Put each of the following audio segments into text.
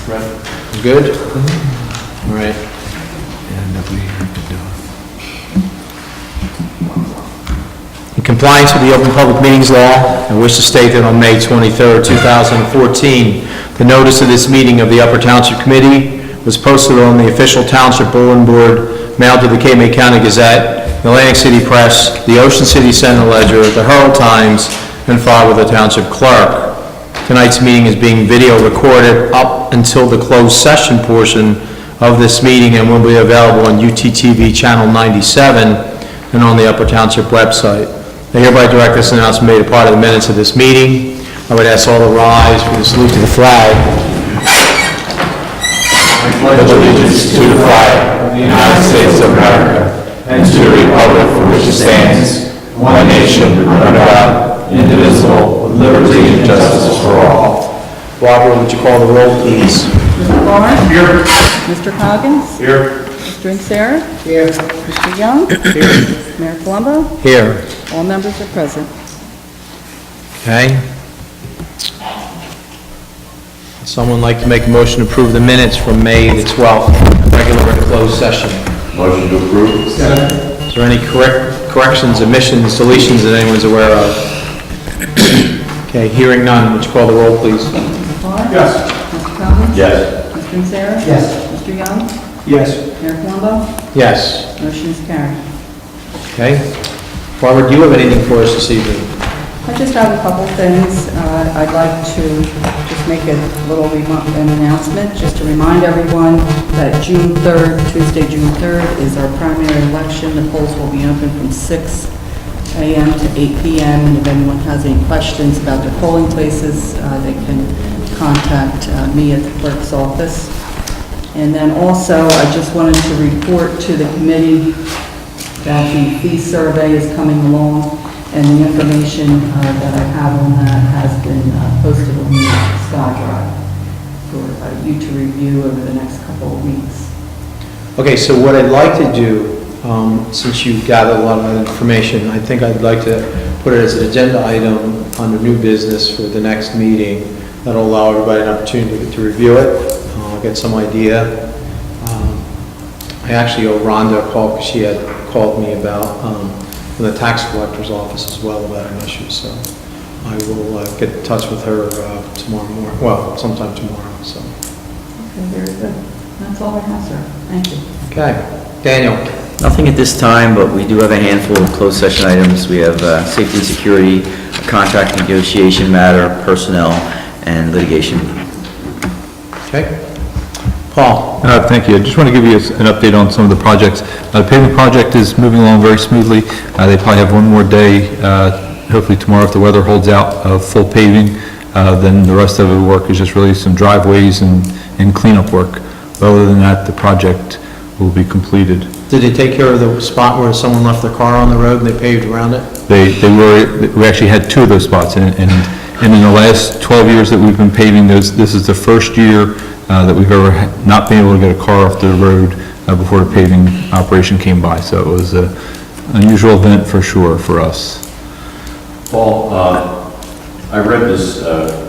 Good? All right. In compliance with the Open Public Meetings Law, I wish to state that on May 23rd, 2014, the notice of this meeting of the Upper Township Committee was posted on the official Township Bulletin Board, mailed to the Cape County Gazette, the Atlantic City Press, the Ocean City Sentinel-Ledger, the Herald Times, and filed with the Township Clerk. Tonight's meeting is being video recorded up until the closed session portion of this meeting and will be available on UTTV Channel 97 and on the Upper Township website. I hereby direct this announcement made a part of the minutes of this meeting. I would ask all to rise for the salute to the flag. I pledge allegiance to the flag of the United States of America and to the republic for which it stands, one nation, under God, indivisible, with liberty and justice for all. Barbara, would you call the roll, please? Mr. Barr? Here. Mr. Coggins? Here. Mr. Insera? Here. Mr. Young? Here. Mayor Colombo? Here. All members are present. Okay. Would someone like to make a motion to approve the minutes from May the 12th, regular and closed session? Motion to approve. Second. Is there any corrections, omissions, deletions that anyone's aware of? Okay, hearing none, would you call the roll, please? Mr. Barr? Yes. Mr. Coggins? Yes. Mr. Insera? Yes. Mr. Young? Yes. Mayor Colombo? Yes. Motion is carried. Okay. Barbara, do you have anything for us this evening? I just have a couple things. I'd like to just make a little an announcement, just to remind everyone that June 3rd, Tuesday, June 3rd, is our primary election. The polls will be open from 6 a.m. to 8 p.m. And if anyone has any questions about their polling places, they can contact me at the clerk's office. And then also, I just wanted to report to the committee that the fee survey is coming along, and the information that I have on that has been posted on the Sky Drive for you to review over the next couple of weeks. Okay, so what I'd like to do, since you've gathered a lot of information, I think I'd like to put it as an agenda item under new business for the next meeting. That'll allow everybody an opportunity to review it, get some idea. I actually owe Rhonda a call because she had called me about from the tax collector's office as well about an issue, so I will get in touch with her tomorrow morning, well, sometime tomorrow, so. Okay, very good. That's all I have, sir. Thank you. Okay, Daniel. Nothing at this time, but we do have a handful of closed session items. We have safety and security, a contract negotiation matter, personnel, and litigation. Okay. Paul. Thank you. I just want to give you an update on some of the projects. The paving project is moving along very smoothly. They probably have one more day, hopefully tomorrow if the weather holds out, of full paving. Then the rest of the work is just really some driveways and cleanup work. But other than that, the project will be completed. Did they take care of the spot where someone left their car on the road and they paved around it? We actually had two of those spots, and in the last 12 years that we've been paving those, this is the first year that we've ever not been able to get a car off the road before the paving operation came by. So it was an unusual event for sure for us. Paul, I read this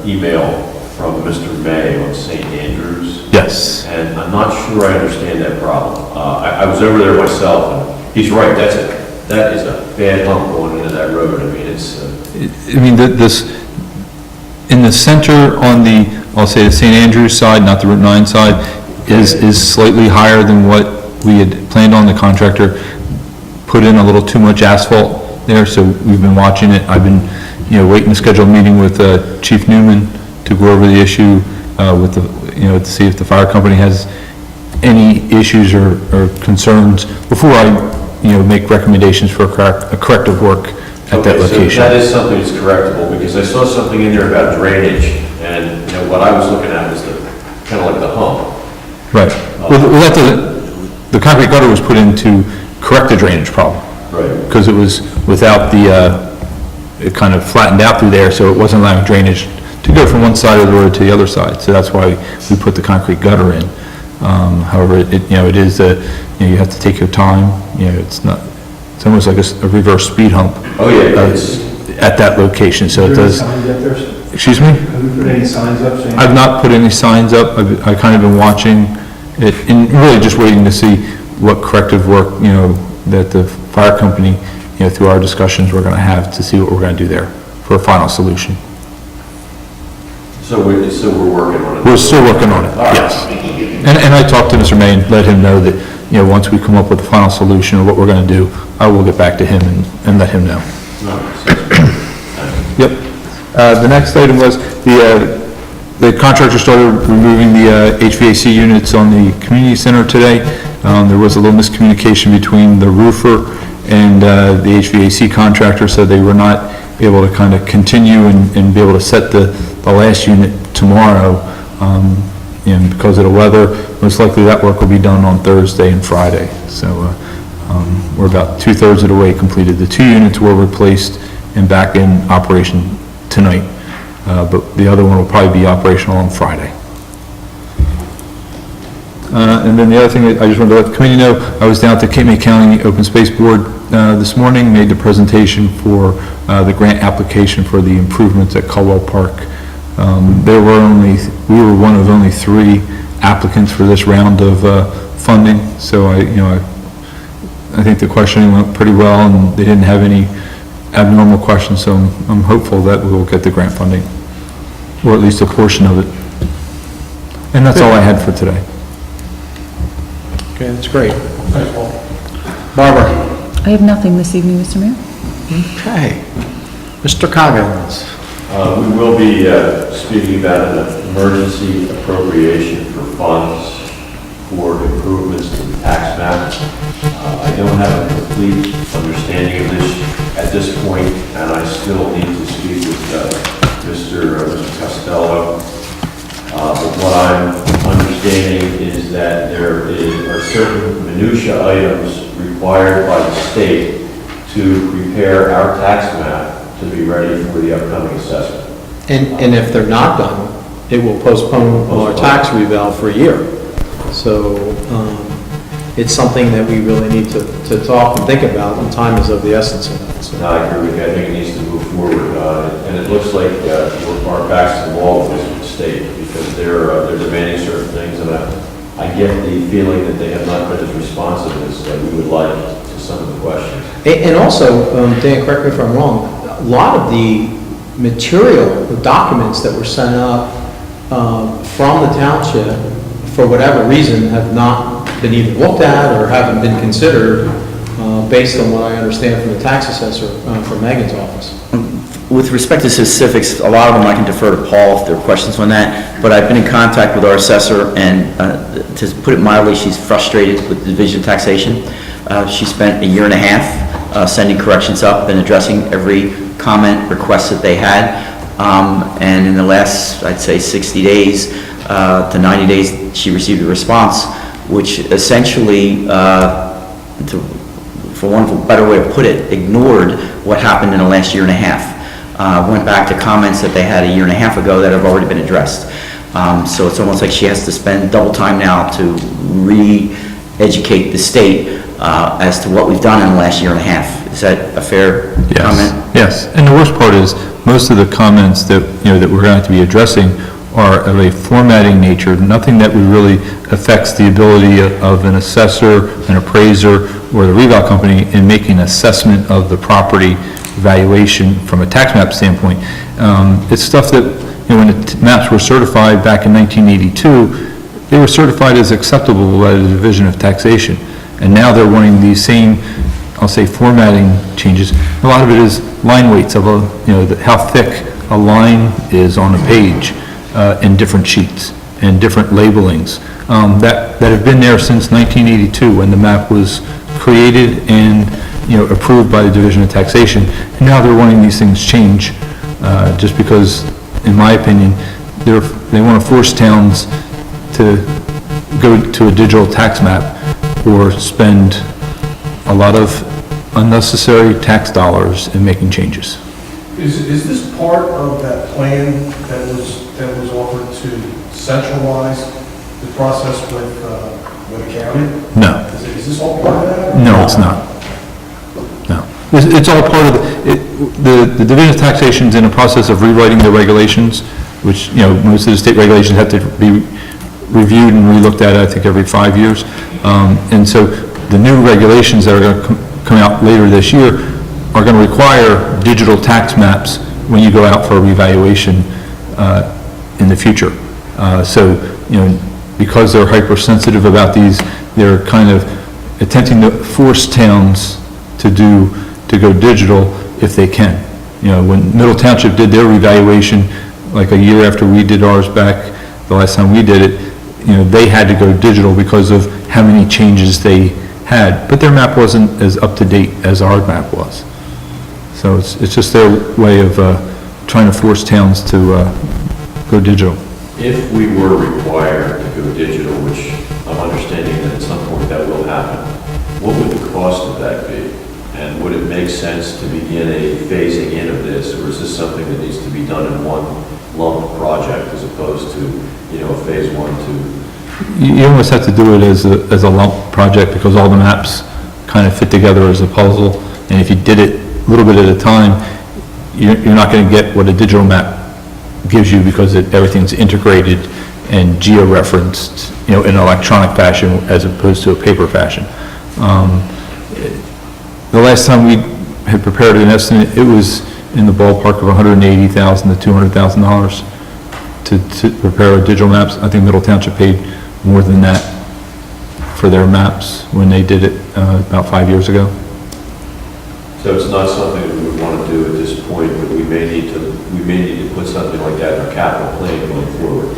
email from Mr. May on St. Andrews. Yes. And I'm not sure I understand that problem. I was over there myself, and he's right, that is a bad hump going into that road. I mean, it's... this, in the center on the, I'll say the St. Andrews side, not the Route 9 side, is slightly higher than what we had planned on. The contractor put in a little too much asphalt there, so we've been watching it. I've been, waiting to schedule a meeting with Chief Newman to go over the issue with to see if the fire company has any issues or concerns before I, make recommendations for a corrective work at that location. So that is something that's correctable, because I saw something in there about drainage, and what I was looking at was kind of like the hump. Right. The concrete gutter was put in to correct the drainage problem. Right. Because it was without it kind of flattened out through there, so it wasn't allowing drainage to go from one side of the road to the other side. So that's why we put the concrete gutter in. However, it is you have to take your time. It's almost like a reverse speed hump. Oh yeah. At that location, so it does. Excuse me? Have we put any signs up saying? I've not put any signs up. I've kind of been watching it and really just waiting to see what corrective work, that the fire company, through our discussions, we're going to have to see what we're going to do there for a final solution. So we're working on it? We're still working on it, yes. And I talked to Mr. May and let him know that, once we come up with a final solution of what we're going to do, I will get back to him and let him know. Yep. The next item was the contractor started removing the HVAC units on the community center today. There was a little miscommunication between the roofer and the HVAC contractor, so they were not able to kind of continue and be able to set the last unit tomorrow. And because of the weather, most likely that work will be done on Thursday and Friday. So we're about 2/3 of the way completed. The 2 units were replaced and back in operation tonight, but the other one will probably be operational on Friday. And then the other thing that I just wanted to let the committee know, I was down at the Cape May County Open Space Board this morning, made the presentation for the grant application for the improvements at Caldwell Park. We were one of only 3 applicants for this round of funding, so I think the questioning went pretty well, and they didn't have any abnormal questions, so I'm hopeful that we will get the grant funding, or at least a portion of it. And that's all I had for today. Okay, that's great. Barbara? I have nothing this evening, Mr. Mayor. Okay. Mr. Coggins? We will be speaking about an emergency appropriation for funds for improvements to the tax map. I don't have a complete understanding of this at this point, and I still need to speak with Mr. Costello. But what I'm understanding is that there are certain minutia items required by the state to prepare our tax map to be ready for the upcoming assessment. And if they're not done, it will postpone our tax reval for a year. So it's something that we really need to talk and think about, and time is of the essence of that. So. No, I agree with you. I think it needs to move forward. And it looks like our backs to the wall with the state, because they're demanding certain things, and I get the feeling that they have not been as responsive as we would like to some of the questions. And also, Dan, correct me if I'm wrong, a lot of the material, the documents that were sent up from the township, for whatever reason, have not been either looked at or haven't been considered, based on what I understand from the tax assessor from Megan's office. With respect to specifics, a lot of them I can defer to Paul if there are questions on that, but I've been in contact with our assessor, and to put it mildly, she's frustrated with the Division of Taxation. She spent a year and a half sending corrections up and addressing every comment, request that they had, and in the last, I'd say, 60 days to 90 days, she received a response, which essentially, for one better way to put it, ignored what happened in the last year and a half. Went back to comments that they had a year and a half ago that have already been addressed. So it's almost like she has to spend double time now to re-educate the state as to what we've done in the last year and a half. Is that a fair comment? Yes, and the worst part is, most of the comments that, that we're going to be addressing are of a formatting nature, nothing that really affects the ability of an assessor, an appraiser, or the reval company in making an assessment of the property valuation from a tax map standpoint. It's stuff that, when the maps were certified back in 1982, they were certified as acceptable by the Division of Taxation. And now they're wanting these same, I'll say, formatting changes. A lot of it is line weights of how thick a line is on a page in different sheets and different labelings that have been there since 1982 when the map was created and approved by the Division of Taxation. And now they're wanting these things change just because, in my opinion, they want to force towns to go to a digital tax map or spend a lot of unnecessary tax dollars in making changes. Is this part of that plan that was offered to centralize the process with the county? No. Is this all part of that? No, it's not. No. It's all part of the Division of Taxation is in a process of rewriting the regulations, which, most of the state regulations have to be reviewed and relooked at, I think, every 5 years. And so the new regulations that are going to come out later this year are going to require digital tax maps when you go out for a revaluation in the future. So, because they're hypersensitive about these, they're kind of attempting to force towns to go digital if they can. When Middle Township did their revaluation, like a year after we did ours back, the last time we did it, they had to go digital because of how many changes they had, but their map wasn't as up to date as our map was. So it's just their way of trying to force towns to go digital. If we were required to go digital, which I'm understanding that at some point that will happen, what would the cost of that be? And would it make sense to begin a phasing in of this, or is this something that needs to be done in one lump project as opposed to, phase 1, 2? You almost have to do it as a lump project because all the maps kind of fit together as a puzzle. And if you did it a little bit at a time, you're not going to get what a digital map gives you because everything's integrated and geo-referenced, in an electronic fashion as opposed to a paper fashion. The last time we had prepared an estimate, it was in the ballpark of $180,000 to $200,000 to prepare our digital maps. I think Middle Township paid more than that for their maps when they did it about 5 years ago. So it's not something that we would want to do at this point, but we may need to put something like that in our capital plan going forward.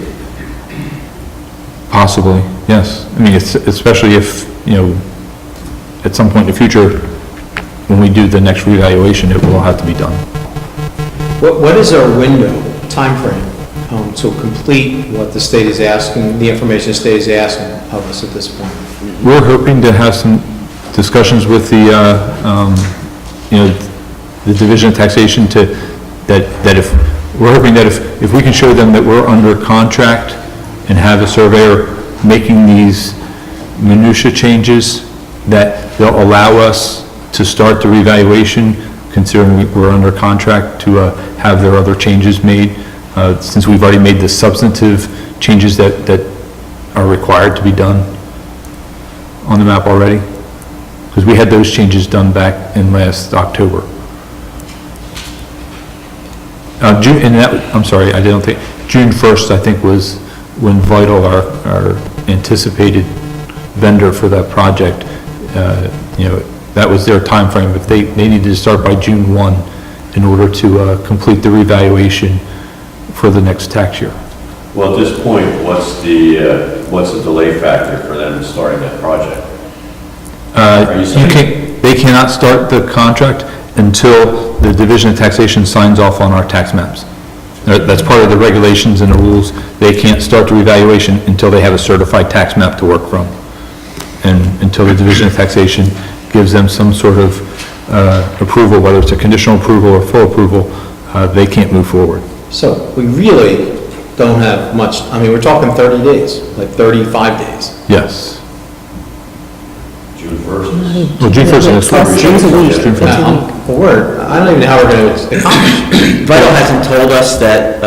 Possibly, yes. I mean, especially if, at some point in the future, when we do the next revaluation, it will have to be done. What is our window, timeframe, to complete what the state is asking, the information the state is asking of us at this point? We're hoping to have some discussions with the Division of Taxation that we're hoping that if we can show them that we're under contract and have a surveyor making these minutia changes, that they'll allow us to start the revaluation, considering we're under contract to have their other changes made, since we've already made the substantive changes that are required to be done on the map already. Because we had those changes done back in last October. June 1st, I think, was when Vital, our anticipated vendor for that project, that was their time frame. If they needed to start by June 1 in order to complete the revaluation for the next tax year. Well, at this point, what's the delay factor for them starting that project? They cannot start the contract until the Division of Taxation signs off on our tax maps. That's part of the regulations and the rules. They can't start the revaluation until they have a certified tax map to work from. And until the Division of Taxation gives them some sort of approval, whether it's a conditional approval or full approval, they can't move forward. So we really don't have much, we're talking 30 days, like 35 days. Yes. June 1st? Well, June 1st is next week. June's a week. June 1st. I don't even know how we're going to accomplish. Vital hasn't told us that,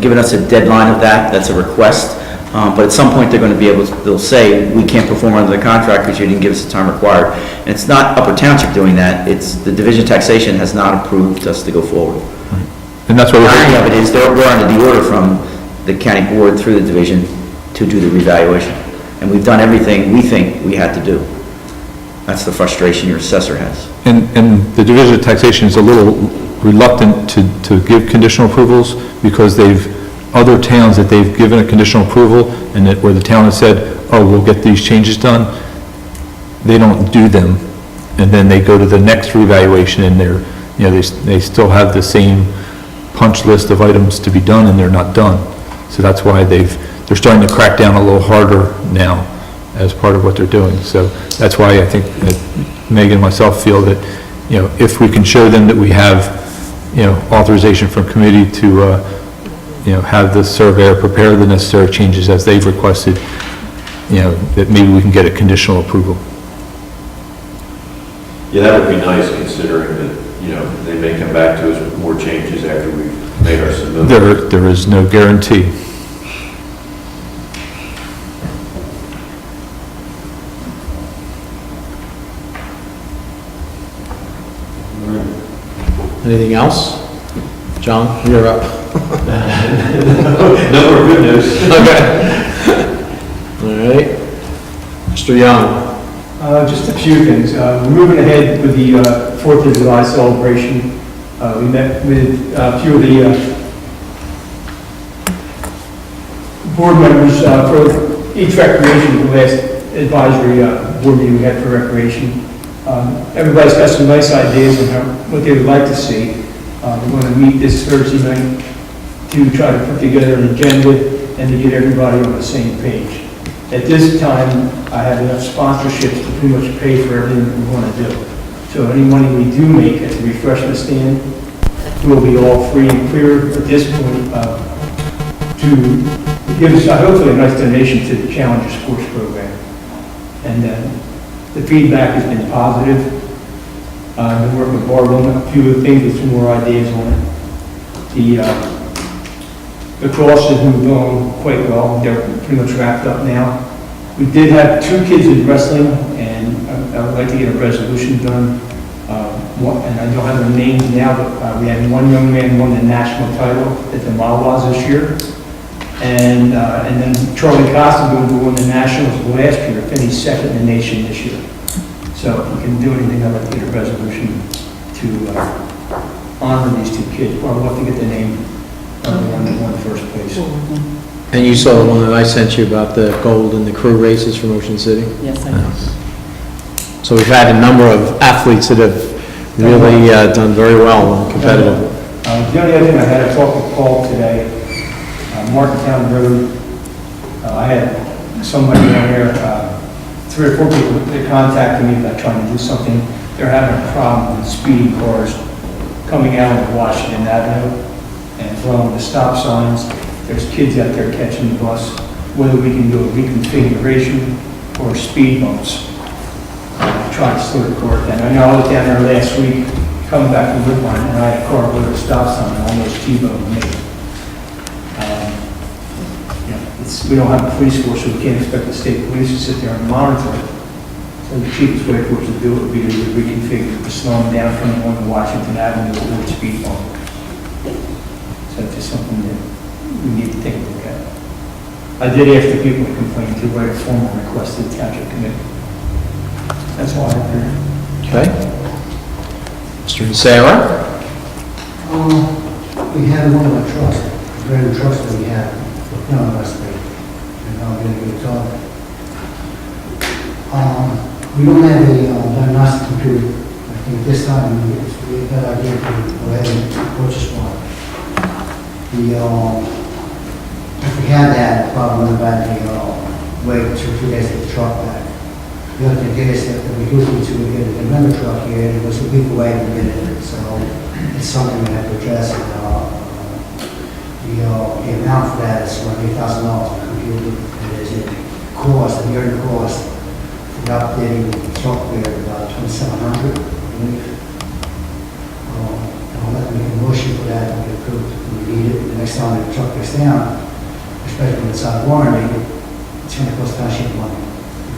given us a deadline of that, that's a request. But at some point, they're going to be able to, they'll say, we can't perform under the contract because you didn't give us the time required. And it's not Upper Township doing that, it's the Division of Taxation has not approved us to go forward. And that's what The irony we're, of it is, we're under the order from the county board through the division to do the revaluation. And we've done everything we think we had to do. That's the frustration your assessor has. and the Division of Taxation is a little reluctant to give conditional approvals because other towns that they've given a conditional approval and that where the town has said, oh, we'll get these changes done, they don't do them. And then they go to the next revaluation and they still have the same punch list of items to be done and they're not done. So that's why they're starting to crack down a little harder now as part of what they're doing. So that's why I think that Megan and myself feel that, if we can show them that we have, authorization from committee to, have the surveyor prepare the necessary changes as they've requested, that maybe we can get a conditional approval. Yeah, that would be nice considering that, they may come back to us with more changes after we've made our submission. There is no guarantee. Anything else? John, you're up. No more good news. Okay. All right. Mr. Young. Just a few things. We're moving ahead with the 4th of July celebration. We met with a few of the board members for each recreation, the last advisory board meeting we had for recreation. Everybody's got some nice ideas on what they would like to see. We're going to meet this Thursday night to try to put together an agenda and to get everybody on the same page. At this time, I have enough sponsorships to pretty much pay for everything that we want to do. So any money we do make at the refreshment stand will be all free and clear at this point to give us hopefully a nice donation to the Challenger Sports Program. And the feedback has been positive. I've been working with Barbara on a few of the things with some more ideas on it. The cross has moved on quite well. They're pretty much wrapped up now. We did have 2 kids in wrestling, and I would like to get a resolution done. And I don't have their names now, but we had one young man won the national title at the Malwas this year. And then Charlie Costa, who won the nationals last year, finished second in the nation this year. So if we can do anything, I'd like to get a resolution to honor these 2 kids. Or I'd love to get the name of the one that won first place. And you saw the one that I sent you about the gold and the crew races from Ocean City? Yes, I do. So we've had a number of athletes that have really done very well and competitive. The only other thing I had, I talked with Paul today, Martintown Road. I had somebody down there, 3 or 4 people that contacted me about trying to do something. They're having a problem with speeding cars coming out of Washington Avenue and following the stop signs. There's kids out there catching the bus. Whether we can do a reconfiguration or speed bumps, try to slow the car down. I know I was down there last week, coming back from Woodline, and I had a car with a stop sign and almost T-boned me. We don't have a police force, so we can't expect the state police to sit there and monitor it. So the cheapest way for us to do it would be to reconfigure, to slow them down from on Washington Avenue or speed bump. So it's just something that we need to take a look at. I did ask the people who complained to write a formal request to the Township Committee. That's all I have here. Okay. Mr. Sarah? We had one of our trucks, the brand new trucks that we had, for down last week, and I'm going to get it on. We don't have a diagnostic computer. I think this time we have that idea to go ahead and purchase one. If we had that, probably would have had to wait 2 or 3 days to get the truck back. The other thing is that we do need to get another truck here, and it was a week away to get it, so it's something we have to address. The amount for that is around $8,000 a computer. It is a cost, the yearly cost, for the updating the software, about $2,700, I believe. I'll let me make a motion for that, and get approved if we need it. The next time the truck goes down, especially when it's out of warranty, it's going to cost township money.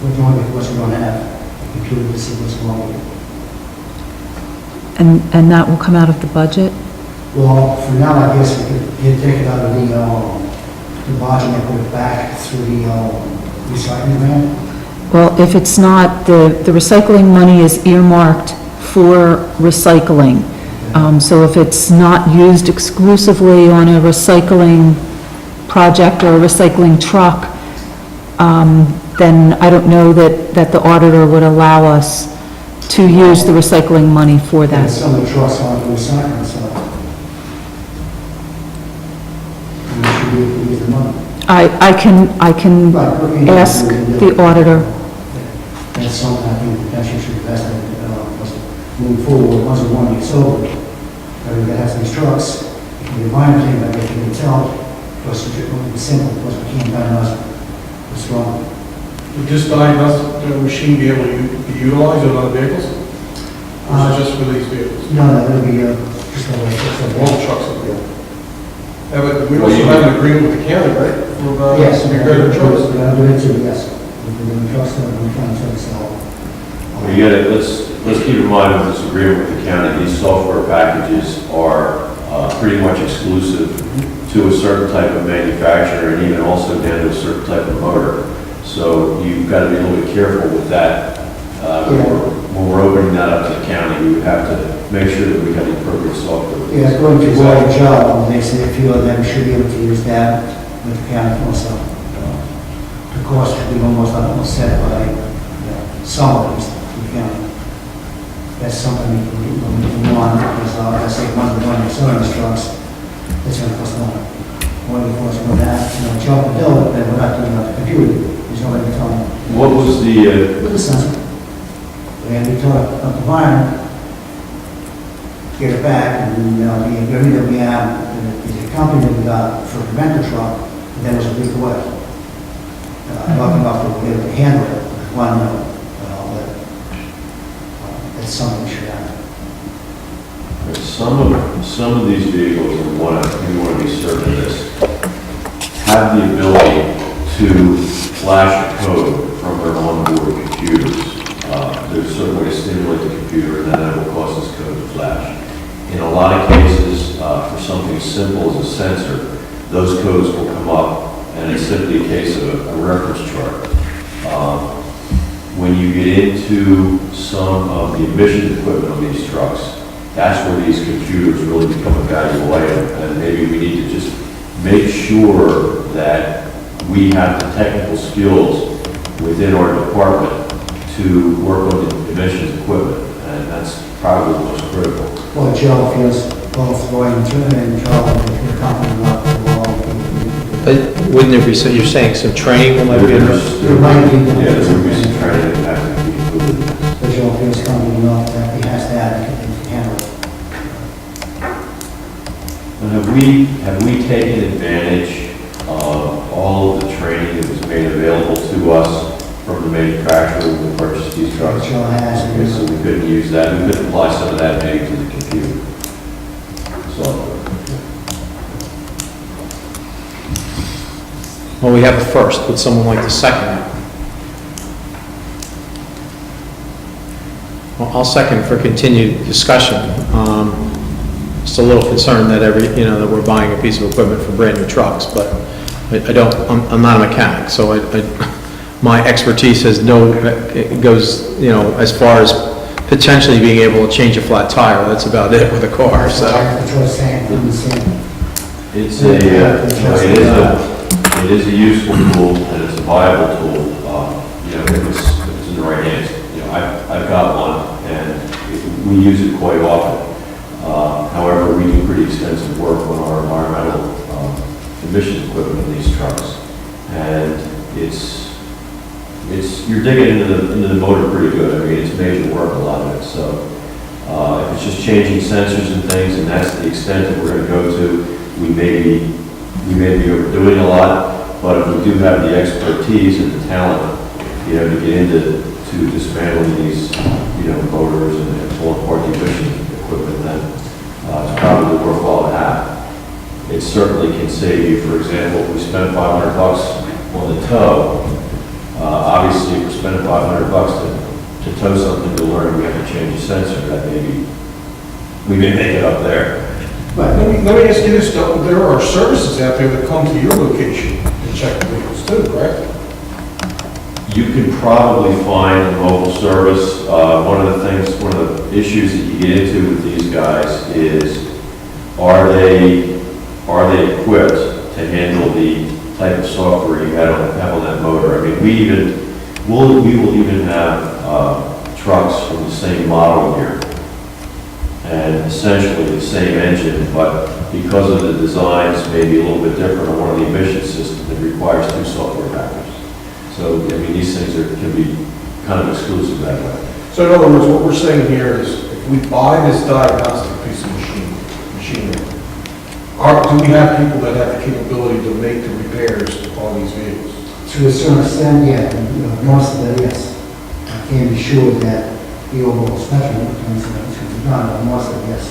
We're doing it because we don't have a computer to see what's wrong with it. And that will come out of the budget? Well, for now, I guess we could take it out of the budget and put it back through the recycling grant. Well, if it's not, the recycling money is earmarked for recycling. So if it's not used exclusively on a recycling project or a recycling truck, then I don't know that the auditor would allow us to use the recycling money for And that. some of the trucks aren't recycling, so we should be able to use the money. I can ask the auditor. That's something I think the township should invest in, moving forward, once the one gets sold. Everybody that has these trucks, it can be a minor thing, but they can tell, because it's simple, because we can't diagnose what's wrong. Would this diagnostic machine be able to be utilized on other vehicles? Or is it just for these vehicles? No, that would be Just the way it's a All trucks will be. Yeah, but we also have an agreement with the county, right? For, Yes, to be greater trucks. we're going to do it too, yes. We're doing trucks, we're trying to sell. Well, you gotta, let's keep in mind with this agreement with the county, these software packages are pretty much exclusive to a certain type of manufacturer and even also down to a certain type of motor. So you've got to be a little bit careful with that. When we're opening that up to the county, we have to make sure that we have the appropriate software. Yeah, according to Roy Joe, they say a few of them should be able to use that with the county also. The cost should be almost offset by some of these, the county. That's something we want, because I say one of selling these trucks, it's going to cost money. One of the costs of that, Joe can build it, then we're not doing it on the computer. He's already telling me. What was the, With the sensor. And we taught up the wire, get it back, and, the agreement that we have, the company that we got for the rental truck, and then it was a week away. Talking about the way to handle it, one note, but that's something we should have. some of these vehicles, we want to be certain of this, have the ability to flash a code from their onboard computers. There's a certain way to stimulate the computer, and then that will cause this code to flash. In a lot of cases, for something as simple as a sensor, those codes will come up, and it's simply a case of a reference chart. When you get into some of the emissions equipment on these trucks, that's where these computers really become a valuable item, and maybe we need to just make sure that we have the technical skills within our department to work on the emissions equipment, and that's probably the most critical. Well, Joe feels both Roy and Joe, if the company not the law. But wouldn't there be, so you're saying some training might be interesting? There might be. Yeah, there would be some training that has to be included. The Joe feels company not that he has that, and can handle it. And have we taken advantage of all of the training that was made available to us from the manufacturer when we purchased these trucks? Joe has. Okay, so we couldn't use that, we couldn't apply some of that maybe to the computer software. Well, we have a first. Would someone like to second it? Well, I'll second for continued discussion. Just a little concerned that that we're buying a piece of equipment for brand new trucks, but I'm not a mechanic, so my expertise has it goes, as far as potentially being able to change a flat tire. That's about it with a car, so. It is a useful tool, and it's a viable tool, if it's in the right hands. I've got one, and we use it quite often. However, we do pretty extensive work on our environmental emissions equipment in these trucks, and you're digging into the motor pretty good. I mean, it's major work, a lot of it. So if it's just changing sensors and things, and that's the extent that we're going to go to, we may be overdoing a lot, but if we do have the expertise and the talent, to get into dismantling these, motors and pulling apart the emission equipment, then it's probably worthwhile to have. It certainly can save you, for example, if we spend $500 on the tow, obviously if we're spending $500 to tow something to learn, we have to change a sensor, that we may make it up there. But let me ask you this, though. There are services out there that come to your location and check the vehicles too, correct? You can probably find a mobile service. One of the issues that you get into with these guys is, are they equipped to handle the type of software you have on that motor? I mean, we will even have trucks from the same model here, and essentially the same engine, but because of the designs maybe a little bit different on one of the emission systems, it requires two software packages. So, I mean, these things can be kind of exclusive that way. So in other words, what we're saying here is, if we buy this diagnostic piece of machinery, do we have people that have the capability to make the repairs on these vehicles? To a certain extent, yeah, most of it, yes. I can't be sure that the overall spectrum of things that it's going to be done, but most of it, yes.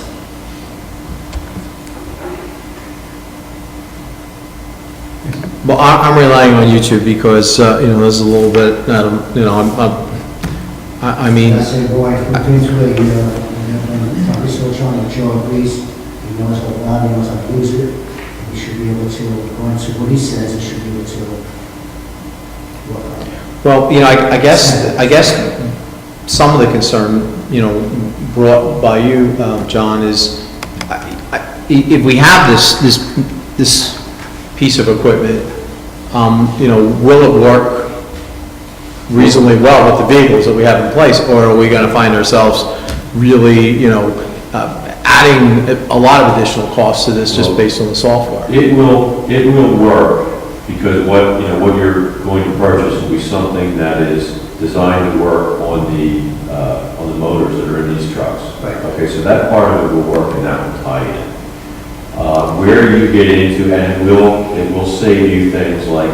Well, I'm relying on YouTube because, this is a little bit, I mean, I say, boy, potentially, research on it, Joe agrees, he knows what value, he knows how to use it, he should be able to, according to what he says, he should be able to work on it. well, I guess some of the concern, brought by you, John, is if we have this piece of equipment, will it work reasonably well with the vehicles that we have in place, or are we going to find ourselves really, adding a lot of additional costs to this just based on the software? It will work, because what you're going to purchase will be something that is designed to work on the motors that are in these trucks. Right. Okay, so that part of it will work and that will tie in. Where you get into, and it will save you things like,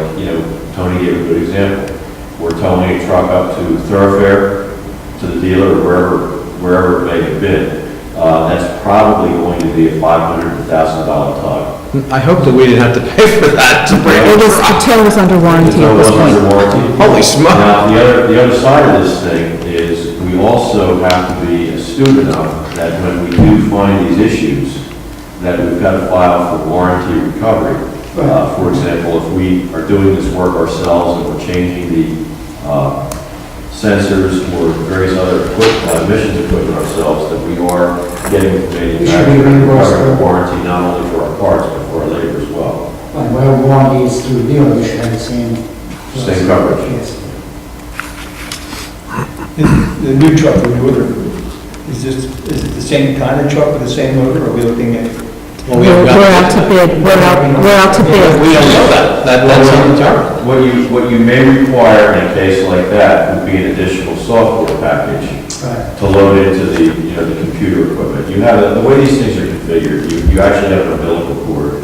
Tony gave a good example. We're towing a truck up to Thoroughfare, to the dealer, or wherever it may have been. That's probably going to be a $500 to $1,000 tug. I hope that we didn't have to pay for that to bring It it. was, the tail was under warranty at this point. Holy smoke. Now, the other side of this thing is we also have to be astute enough that when we do find these issues, that we've got to file for warranty recovery. For example, if we are doing this work ourselves and we're changing the sensors or various other emissions equipment ourselves, that we are getting the manufacturer recovery warranty not only for our parts, but for our labor as well. Like, whatever warranty is through the dealer, we should have the same. Same coverage. Yes. The new truck we ordered, is it the same kind of truck with the same motor, or are we looking at? Well, We're out to bid, we're out to bid. We don't know that. That's undetermined. What you may require in a case like that would be an additional software package Right. to load into the computer equipment. You have, the way these things are configured, you actually have an umbilical cord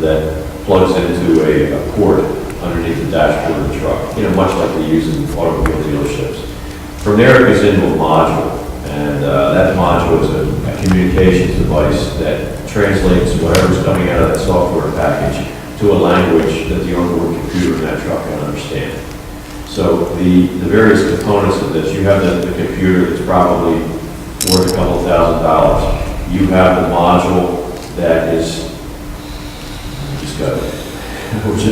that plugs into a port underneath the dashboard of the truck, much like they use in automobile dealerships. From there, it goes into a module, and that module is a communications device that translates whatever's coming out of that software package to a language that the onboard computer in that truck can understand. So the various components of this, you have the computer that's probably worth a couple $1,000. You have the module that is,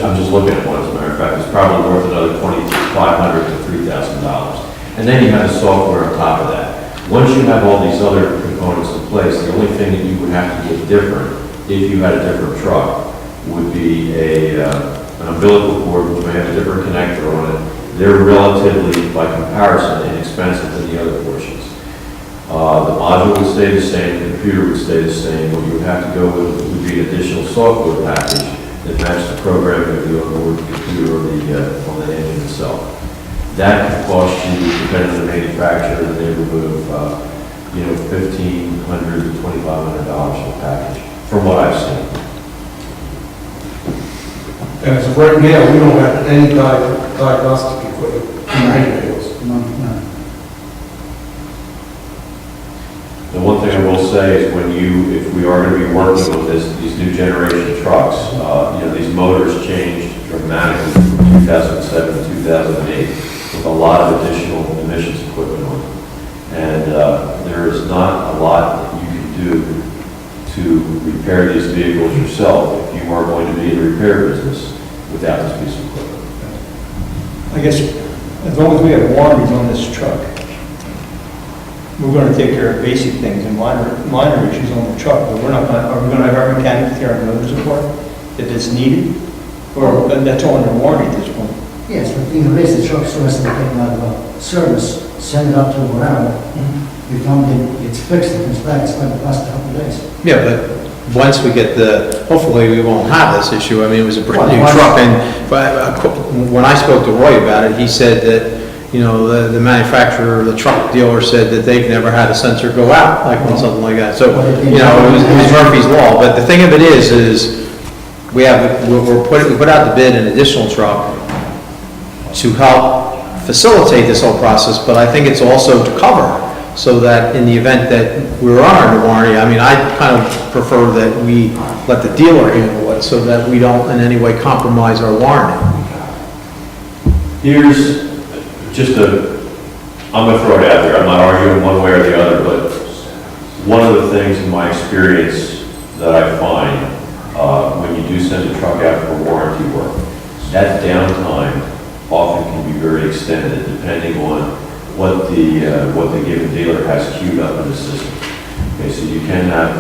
I'm just looking at one, as a matter of fact, it's probably worth another $2,500 to $3,000. And then you have the software on top of that. Once you have all these other components in place, the only thing that you would have to get different, if you had a different truck, would be an umbilical cord, which may have a different connector on it. They're relatively, by comparison, inexpensive than the other portions. The module would stay the same, the computer would stay the same. What you would have to go with would be an additional software package that matches the programming of the onboard computer on the engine itself. That could cost you, depending on the manufacturer, in the neighborhood of, $1,500 to $2,500 for the package, from what I've seen. And as of right now, we don't have any diagnostic equipment in any vehicles. No. The one thing I will say is if we are going to be working with these new generation trucks, these motors changed dramatically from 2007 to 2008 with a lot of additional emissions equipment on them. And there is not a lot that you can do to repair these vehicles yourself if you are going to be in the repair business without this piece of equipment. I guess, as long as we have warranties on this truck, we're gonna take care of basic things and minor issues on the truck, but are we gonna have our mechanics tear our motors apart if it's needed? Or that's all under warranty at this point? Yes, but the thing is, the truck still has to be taken out of service, send it up to wherever. You come in, it's fixed, it comes back, it's going to last a couple of days. Yeah, but once we get hopefully we won't have this issue. I mean, it was a brand new Well, truck, and when I spoke to Roy about it, he said that, the manufacturer, the truck dealer said that they've never had a sensor go out, like on something like that. So, it was Murphy's Law. But the thing of it is we put out the bid an additional truck to help facilitate this whole process, but I think it's also to cover so that in the event that we are under warranty, I mean, I kind of prefer that we let the dealer handle it, so that we don't in any way compromise our warranty. Here's just I'm gonna throw it out there, I'm not arguing one way or the other, but one of the things in my experience that I find, when you do send a truck out for warranty work, that downtime often can be very extended, depending on what the given dealer has queued up in the system. Okay, so you can have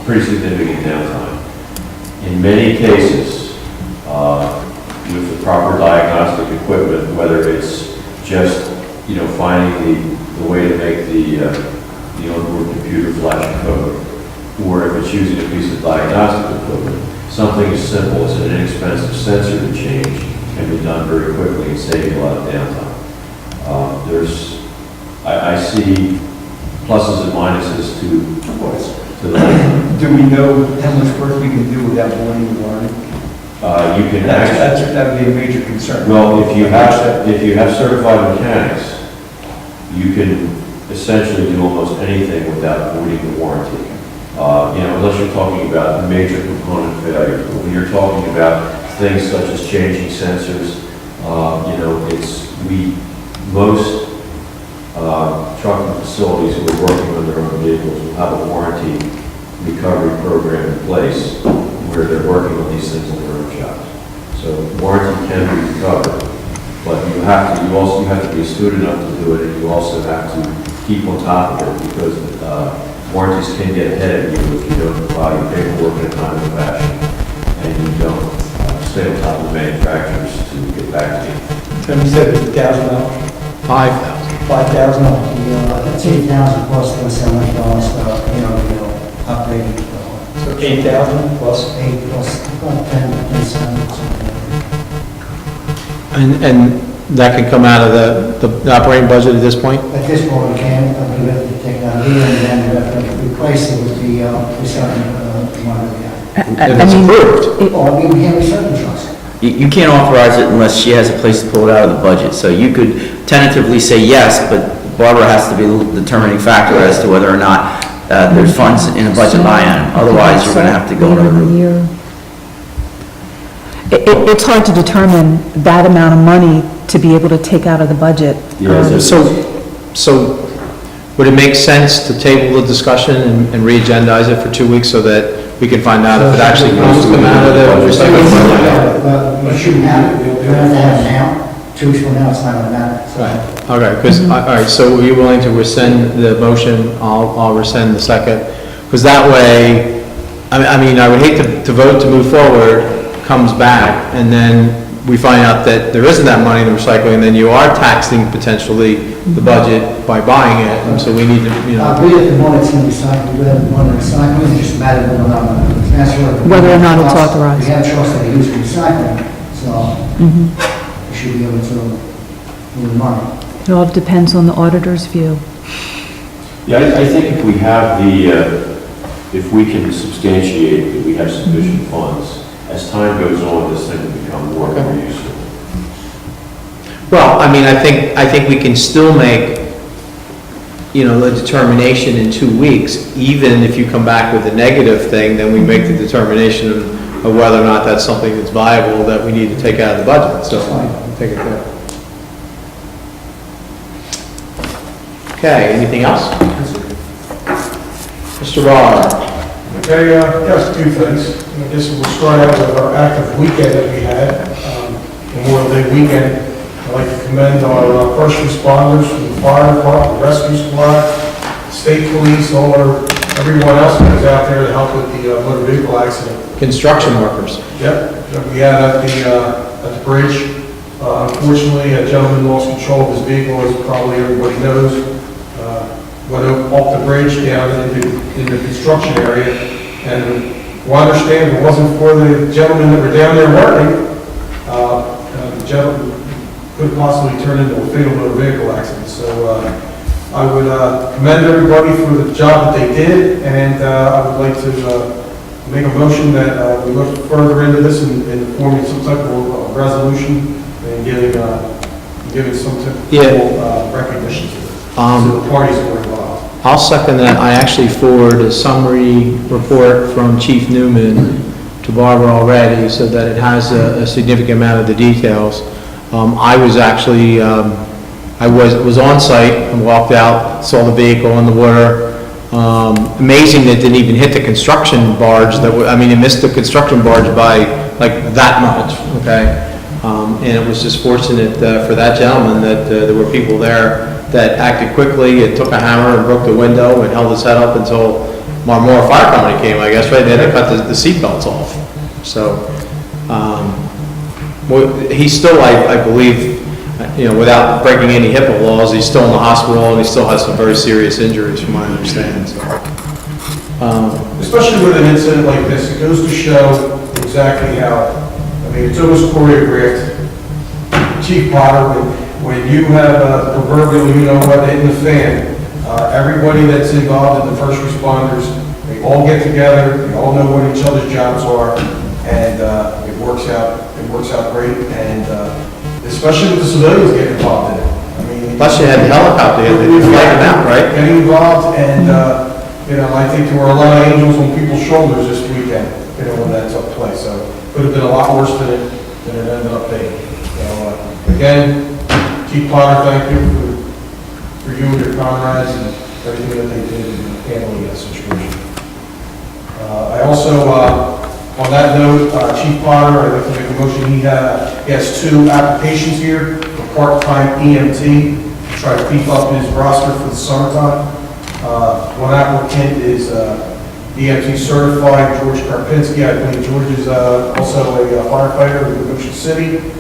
pretty significant downtime. In many cases, with the proper diagnostic equipment, whether it's just, finding the way to make the onboard computer flash a code, or if it's using a piece of diagnostic equipment, something as simple as an inexpensive sensor to change can be done very quickly and save you a lot of downtime. I see pluses and minuses to that. Do we know how much work we can do without warning the warranty? You can actually, That would be a major concern. well, if you have certified mechanics, you can essentially do almost anything without voiding the warranty. Unless you're talking about major component failures. But when you're talking about things such as changing sensors, most trucking facilities who are working on their own vehicles will have a warranty recovery program in place where they're working on these things in their own shops. So warranty can be recovered, but you have to be astute enough to do it, and you also have to keep on top of it, because warranties can get ahead of you if you don't file your paperwork in a timely fashion, and you don't stay on top of the manufacturers to get back to you. So you said it's $1,000? 5,000. $8,000 $5,000? plus $700 for, upgrading. So 8,000 plus? 8 plus, about 10, 7, And that can come out of the operating budget at this point? At this point, we can, we have to take that here, and then we have to replace it with the recycling one that we have. If it's approved. Or we can't recycle trucks. You can't authorize it unless she has a place to pull it out of the budget. So you could tentatively say yes, but Barbara has to be the determining factor as to whether or not there's funds in a budget line item. Otherwise, you're going to have to go another route. It's hard to determine that amount of money to be able to take out of the budget. So would it make sense to table the discussion and re-agendize it for 2 weeks so that we can find out if it actually does come out of the recycling budget? But we shouldn't have it, we don't have to have it now. 2 weeks from now, it's not going to matter. Right, okay, because, all right, so are you willing to rescind the motion? I'll rescind the second, because that way, I mean, I would hate to vote to move forward, comes back, and then we find out that there isn't that money in the recycling, and then you are taxing potentially the budget by buying it, and so we need to, We have the money to recycle, we have the money to recycle, it's just a matter of Whether or not it's authorized. We have trucks that are used for recycling, so we should be able to move the money. It all depends on the auditor's view. Yeah, I think if we have if we can substantiate that we have sufficient funds, as time goes on, this thing will become more and more useful. well, I mean, I think we can still make, a determination in 2 weeks, even if you come back with a negative thing, then we make the determination of whether or not that's something that's viable that we need to take out of the budget, so I'll take it there. Okay, anything else? Mr. Barr? Okay, just a few things. I guess we'll start out with our active weekend that we had, Memorial Day weekend. I'd like to commend our first responders from the fire department, the rescue squad, state police, everyone else that was out there to help with the motor vehicle accident. Construction workers. Yep, that we had at the bridge. Unfortunately, a gentleman lost control of his vehicle, as probably everybody knows. Went off the bridge down into the construction area, and I understand if it wasn't for the gentlemen that were down there working, the gentleman could possibly turn into a fatal motor vehicle accident. So I would commend everybody for the job that they did, and I would like to make a motion that we look further into this and forming some type of resolution and giving some type of recognition to it. to the parties that were involved. I'll second that. I actually forwarded a summary report from Chief Newman to Barbara already, so that it has a significant amount of the details. I was actually, I was on site and walked out, saw the vehicle in the water. Amazing that it didn't even hit the construction barge I mean, it missed the construction barge by like that much, okay? And it was just fortunate for that gentleman that there were people there that acted quickly and took a hammer and broke the window and held his head up until Marmora Fire Company came, I guess, right? Then they cut the seat belts off. So, well, he's still, I believe, without breaking any HIPAA laws, he's still in the hospital and he still has some very serious injuries from my understanding, so. Especially with an incident like this, it goes to show exactly how, I mean, it's almost choreographed. Chief Potter, when you have a proverbial, what, in the fan, everybody that's involved in the first responders, they all get together, they all know what each other's jobs are, and it works out great, and especially with the civilians getting involved in it. I mean, Plus you had the helicopter, you had to flag them out, right? Getting involved, and, I think there were a lot of angels on people's shoulders this weekend, when that took place, so it could have been a lot worse than it ended up being. So, again, Chief Potter, thank you for you and your comrades and everything that they did in handling that situation. I also, on that note, Chief Potter, I'd like to make a motion. He has 2 applications here for part-time EMT to try to beef up his roster for the summertime. One applicant is EMT certified, George Karpinski. I believe George is also a firefighter in Ocean City.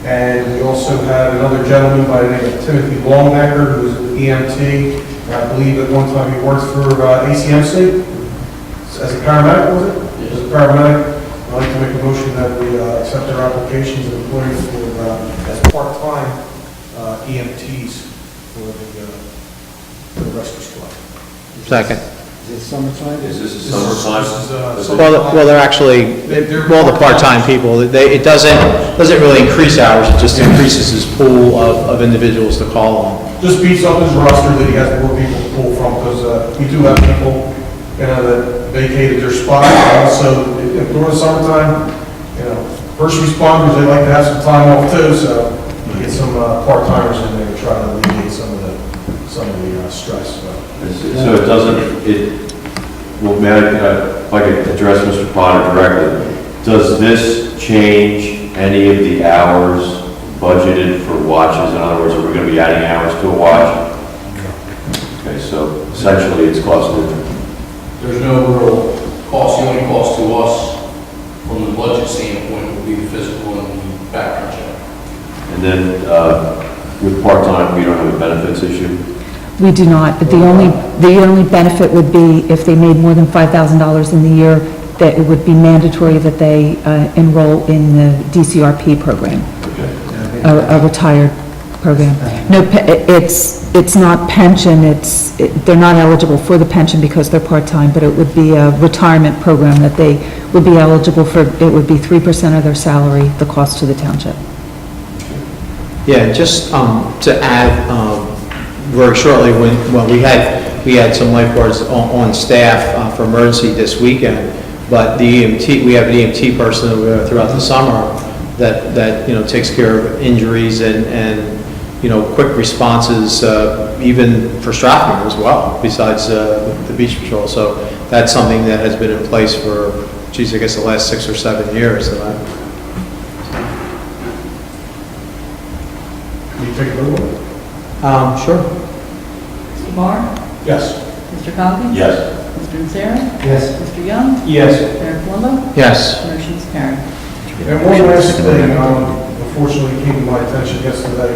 And we also have another gentleman by the name of Timothy Longnecker, who is an EMT. And I believe at one time he worked for ACMC as a paramedic, was it? Yes. As a paramedic. I'd like to make a motion that we accept their applications and employ them as part-time EMTs for the rescue squad. Second. Is it summertime? Is this a summertime? Well, they're actually, well, the part-time people, it doesn't really increase hours, it just increases his pool of individuals to call on. Just beats up his roster that he has more people to pull from, because we do have people, that vacated their spot. Also, during the summertime, first responders, they like to have some time off too, so we get some part-timers in there to try to alleviate some of the stress. So it doesn't, well, may I, if I could address Mr. Potter directly, does this change any of the hours budgeted for watches? In other words, are we going to be adding hours to a watch? Okay, so essentially it's cost neutral. There's no real cost. The only cost to us from the budget standpoint would be the physical and the background check. And then with part-time, we don't have a benefits issue? We do not, but the only benefit would be if they made more than $5,000 in the year, that it would be mandatory that they enroll in the DCRP program, a retired program. No, it's not pension, they're not eligible for the pension because they're part-time, but it would be a retirement program that they would be eligible for. It would be 3% of their salary, the cost to the township. Yeah, just to add, very shortly, when we had some lifeguards on staff for emergency this weekend, but the EMT, we have an EMT person throughout the summer that takes care of injuries and quick responses, even for Strathmore as well, besides the beach patrol. So that's something that has been in place for, I guess the last 6 or 7 years. Can you take a little? Sure. Mr. Barr? Yes. Mr. Coggins? Yes. Mr. Nocera? Yes. Mr. Young? Yes. Mayor Palumbo? Yes. Motion's carried. And one last thing, unfortunately came to my attention yesterday.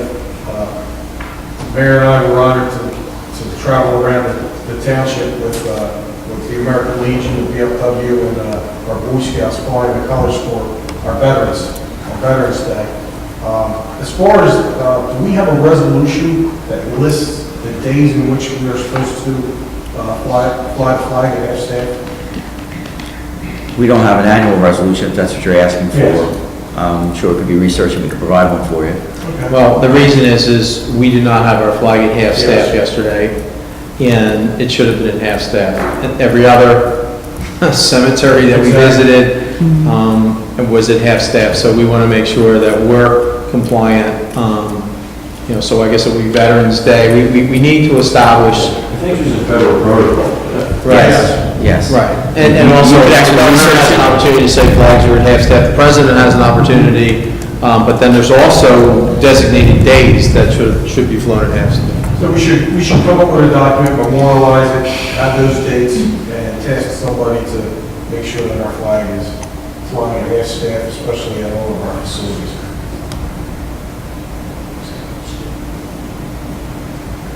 Mayor and I were honored to travel around the township with the American Legion, the VFW, and our Boy Scouts flying the colors for our veterans on Veterans Day. As far as, do we have a resolution that lists the days in which we are supposed to fly the flag and have staff? We don't have an annual resolution, if that's what you're asking for. Yes. I'm sure it could be researched and we could provide one for you. Well, the reason is we did not have our flag at half-staff yesterday, and it should have been at half-staff. And every other cemetery that we visited was at half-staff, so we want to make sure that we're compliant. So I guess it would be Veterans Day. We need to establish. I think there's a federal protocol for that. Right. Yes. Right, and also, the governor has an opportunity to say flags are at half-staff, the president has an opportunity, but then there's also designated days that should be flown at half-staff. So we should come up with a document, memorialize it, add those dates, and task somebody to make sure that our flag is flying at half-staff, especially at all of our facilities.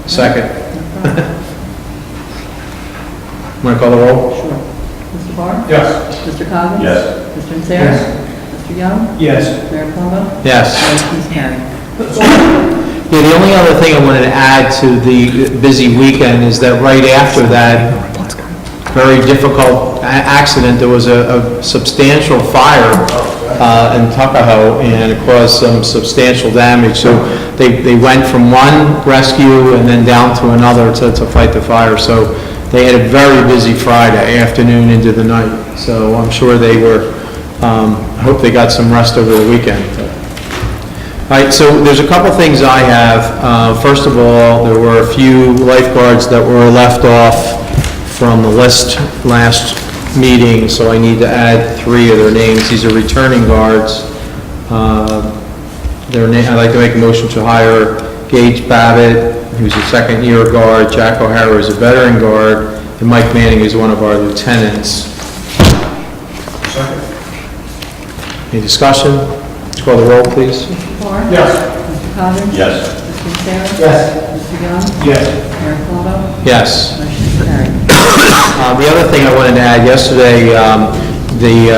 Second. Want to call the roll? Sure. Mr. Barr? Yes. Mr. Coggins? Yes. Mr. Misery? Mr. Young? Yes. Mayor Plummer? Yes. Motion is carried. Yeah, the only other thing I wanted to add to the busy weekend is that right after that very difficult accident, there was a substantial fire in Tuckahoe, and it caused some substantial damage. So they went from one rescue and then down to another to fight the fire. So they had a very busy Friday afternoon into the night. So I'm sure they were, I hope they got some rest over the weekend. All right, so there's a couple things I have. First of all, there were a few lifeguards that were left off from the list last meeting, so I need to add 3 of their names. These are returning guards. I'd like to make a motion to hire Gage Babbitt, who's a second-year guard, Jack O'Hara is a veteran guard, and Mike Manning is one of our lieutenants. Second. Any discussion? Call the roll, please. Mr. Barr? Yes. Mr. Coggins? Yes. Mr. Misery? Yes. Mr. Young? Yes. Mayor Plummer? Yes. Motion is carried. The other thing I wanted to add, yesterday, the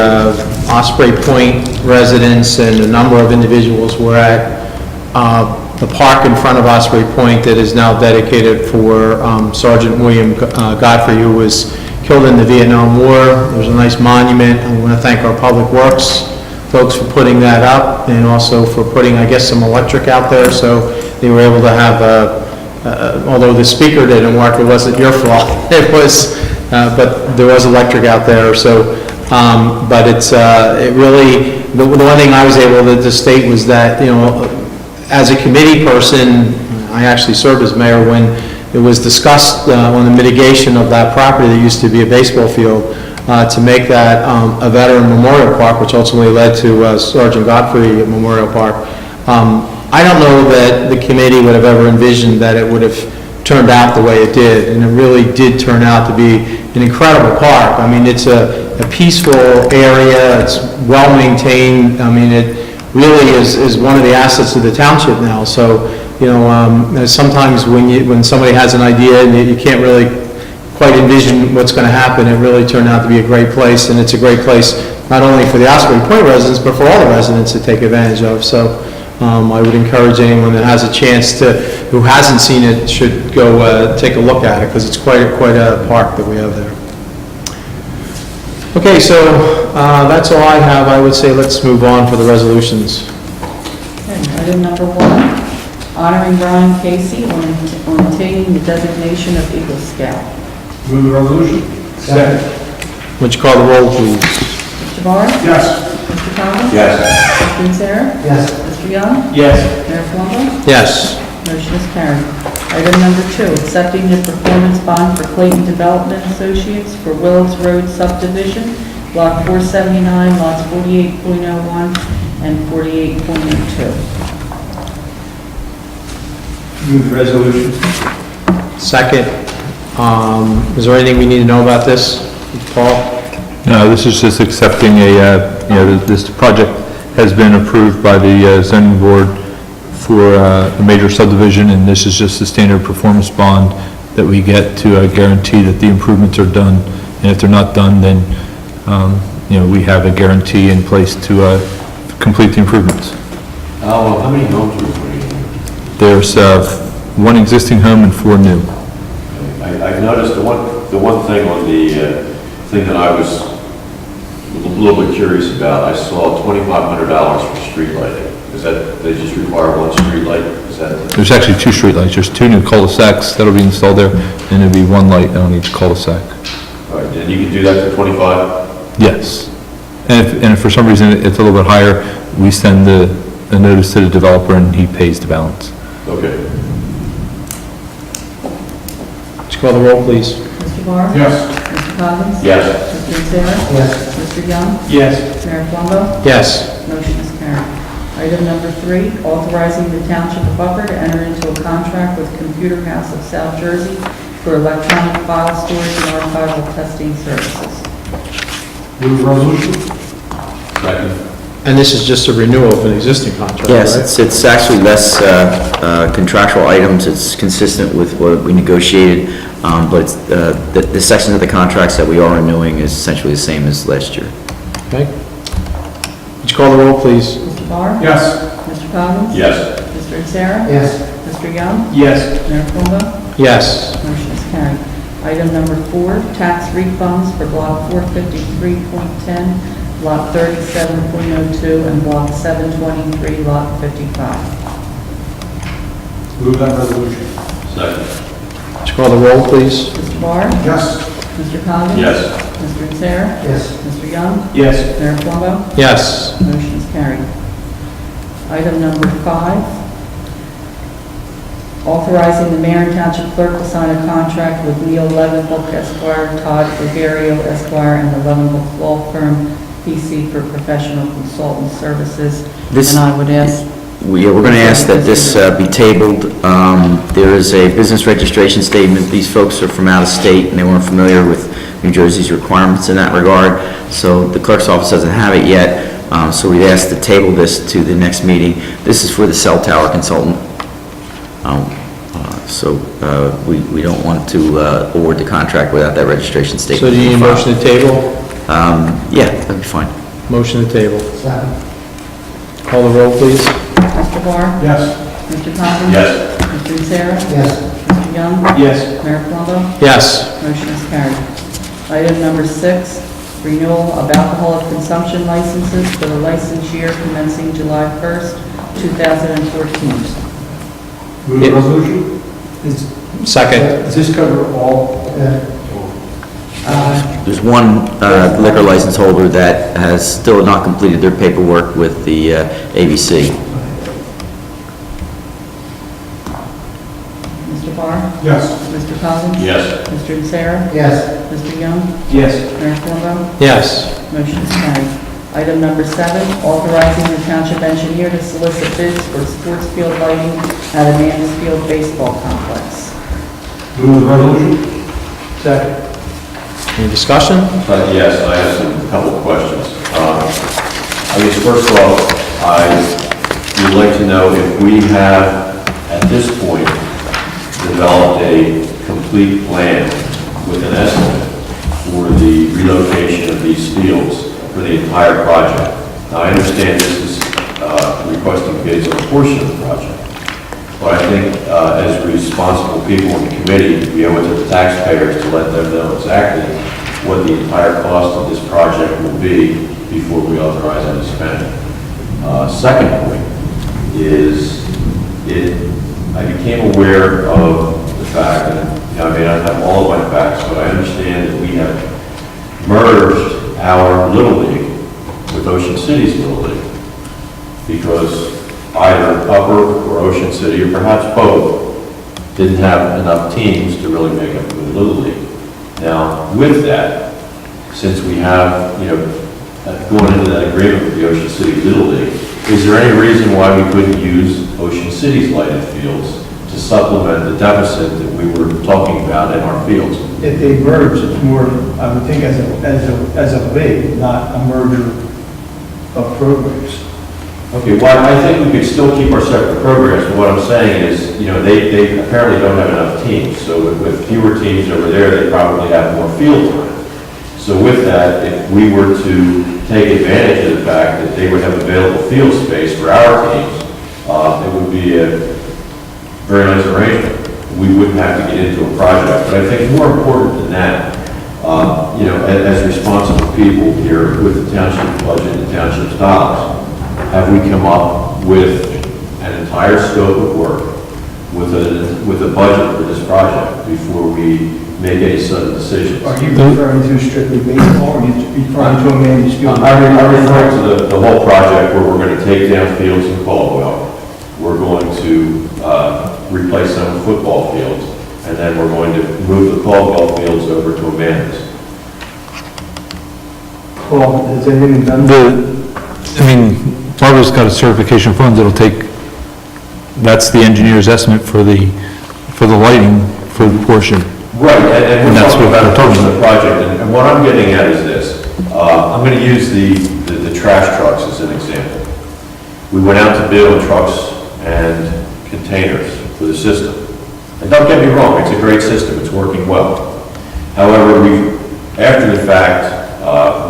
Osprey Point residents and a number of individuals were at the park in front of Osprey Point that is now dedicated for Sergeant William Godfrey, who was killed in the Vietnam War. There's a nice monument. I want to thank our Public Works folks for putting that up, and also for putting, I guess, some electric out there, so they were able to have although the speaker didn't work, it wasn't your fault. It was, but there was electric out there, so, but it really, the one thing I was able to state was that, as a committee person, I actually served as mayor when it was discussed on the mitigation of that property that used to be a baseball field, to make that a veteran memorial park, which ultimately led to Sergeant Godfrey Memorial Park. I don't know that the committee would have ever envisioned that it would have turned out the way it did, and it really did turn out to be an incredible park. I mean, it's a peaceful area, it's well-maintained. I mean, it really is one of the assets of the township now. So, sometimes when somebody has an idea and you can't really quite envision what's going to happen, it really turned out to be a great place, and it's a great place not only for the Osprey Point residents, but for all the residents to take advantage of. So I would encourage anyone that has a chance who hasn't seen it, should go take a look at it, because it's quite a park that we have there. Okay, so that's all I have. I would say let's move on for the resolutions. Okay, item number 1, honoring Brian Casey on obtaining the designation of Eagle Scout. Move the resolution. Second. Would you call the roll, please? Mr. Barr? Yes. Mr. Coggins? Yes. Mr. Misery? Yes. Mr. Young? Yes. Mayor Plummer? Yes. Motion is carried. Item number 2, accepting the performance bond for Clayton Development Associates for Willis Road subdivision, Block 479, lots 48.01 and 48.02. Move the resolution. Second. Is there anything we need to know about this, Paul? No, this is just accepting this project has been approved by the zoning board for a major subdivision, and this is just a standard performance bond that we get to guarantee that the improvements are done. And if they're not done, then, we have a guarantee in place to complete the improvements. How many homes are we putting in? There's 1 existing home and 4 new. I've noticed the one thing on the thing that I was a little bit curious about. I saw $2,500 for street lighting. Is that, they just require one street light? Is that? There's actually 2 streetlights. There's 2 new cul-de-sacs that'll be installed there, and there'll be 1 light on each cul-de-sac. All right, and you can do that for 25? Yes. And if for some reason it's a little bit higher, we send the notice to the developer and he pays the balance. Okay. Would you call the roll, please? Mr. Barr? Yes. Mr. Coggins? Yes. Mr. Sarah? Yes. Mr. Young? Yes. Mayor Plumbo? Yes. Motion is carried. Item number 3, authorizing the Township of Upper to enter into a contract with Computer House of South Jersey for electronic file storage and archival testing services. Move the resolution. Second. And this is just a renewal of an existing contract, right? Yes, it's actually less contractual items, it's consistent with what we negotiated, but it's, the sections of the contracts that we are renewing is essentially the same as last year. Okay. Would you call the roll, please? Mr. Barr? Yes. Mr. Coggins? Yes. Mr. Sarah? Yes. Mr. Young? Yes. Mayor Plumbo? Yes. Motion is carried. Item number 4, tax refunds for Block 453.10, Lot 37.02, and Block 723, Lot 55. Move that resolution. Second. Would you call the roll, please? Mr. Barr? Yes. Mr. Coggins? Yes. Mr. Sarah? Yes. Mr. Young? Yes. Mayor Plumbo? Yes. Motion is carried. Item number 5, authorizing the mayor and township clerk to sign a contract with Neil Levenbook Esquire, Todd Gregario Esquire, and the Levenbook Law Firm, PC, for professional consultant services. This- And I would ask, We're going to ask that this be tabled. There is a business registration statement. These folks are from out of state, and they weren't familiar with New Jersey's requirements in that regard, so the clerk's office doesn't have it yet, so we'd ask to table this to the next meeting. This is for the cell tower consultant. So we don't want to award the contract without that registration So statement. do you need a motion to table? Yeah, that'd be fine. Motion to table. Second. Call the roll, please. Mr. Barr? Yes. Mr. Coggins? Yes. Mr. Sarah? Yes. Mr. Young? Yes. Mayor Plumbo? Yes. Motion is carried. Item number 6, renewal of alcoholic consumption licenses for the license year commencing July 1st, 2014. Move the resolution. Second. Does this cover all? There's one liquor license holder that has still not completed their paperwork with the ABC. Mr. Barr? Yes. Mr. Coggins? Yes. Mr. Sarah? Yes. Mr. Young? Yes. Mayor Plumbo? Yes. Motion is carried. Item number 7, authorizing the township engineer to solicit bids for sports field lighting at a Mansfield baseball complex. Move the resolution. Second. Any discussion? Yes, I have a couple of questions. I guess first off, I would like to know if we have, at this point, developed a complete plan with an estimate for the relocation of these fields for the entire project. Now, I understand this is requesting bids on a portion of the project, but I think as responsible people in the committee, we owe it to the taxpayers to let them know exactly what the entire cost of this project will be before we authorize any spending. Second point is, I became aware of the fact, and I may not have all of my facts, but I understand that we have merged our Little League with Ocean City's Little League, because either Upper or Ocean City, or perhaps both, didn't have enough teams to really make up a good Little League. Now, with that, since we have, going into that agreement with the Ocean City Little League, is there any reason why we couldn't use Ocean City's lighted fields to supplement the deficit that we were talking about in our fields? If they merge, it's more, I would think, as a league, not a merger of programs. Okay, well, I think we could still keep our separate programs, but what I'm saying is, they apparently don't have enough teams, so with fewer teams over there, they probably have more field time. So with that, if we were to take advantage of the fact that they would have available field space for our teams, it would be a very nice arrangement. We wouldn't have to get into a project, but I think more important than that, you know, as responsible people here with the township budget and township's dollars, have we come up with an entire scope of work with a budget for this project before we make any sudden decisions? Are you referring to strictly baseball, or are you referring to a managed field? I'm referring to the whole project where we're going to take down fields in Caldwell. We're going to replace some football fields, and then we're going to move the Caldwell fields over to Amanda's. Paul, has anything been done? I mean, Barbara's got a certification funds, it'll take, that's the engineer's estimate for the lighting for the portion. Right, and we're that's talking what about we're a talking portion of the project, and what I'm getting at is this. I'm going to use the trash trucks as an example. We went out to bid on trucks and containers for the system. And don't get me wrong, it's a great system, it's working well. However, after the fact,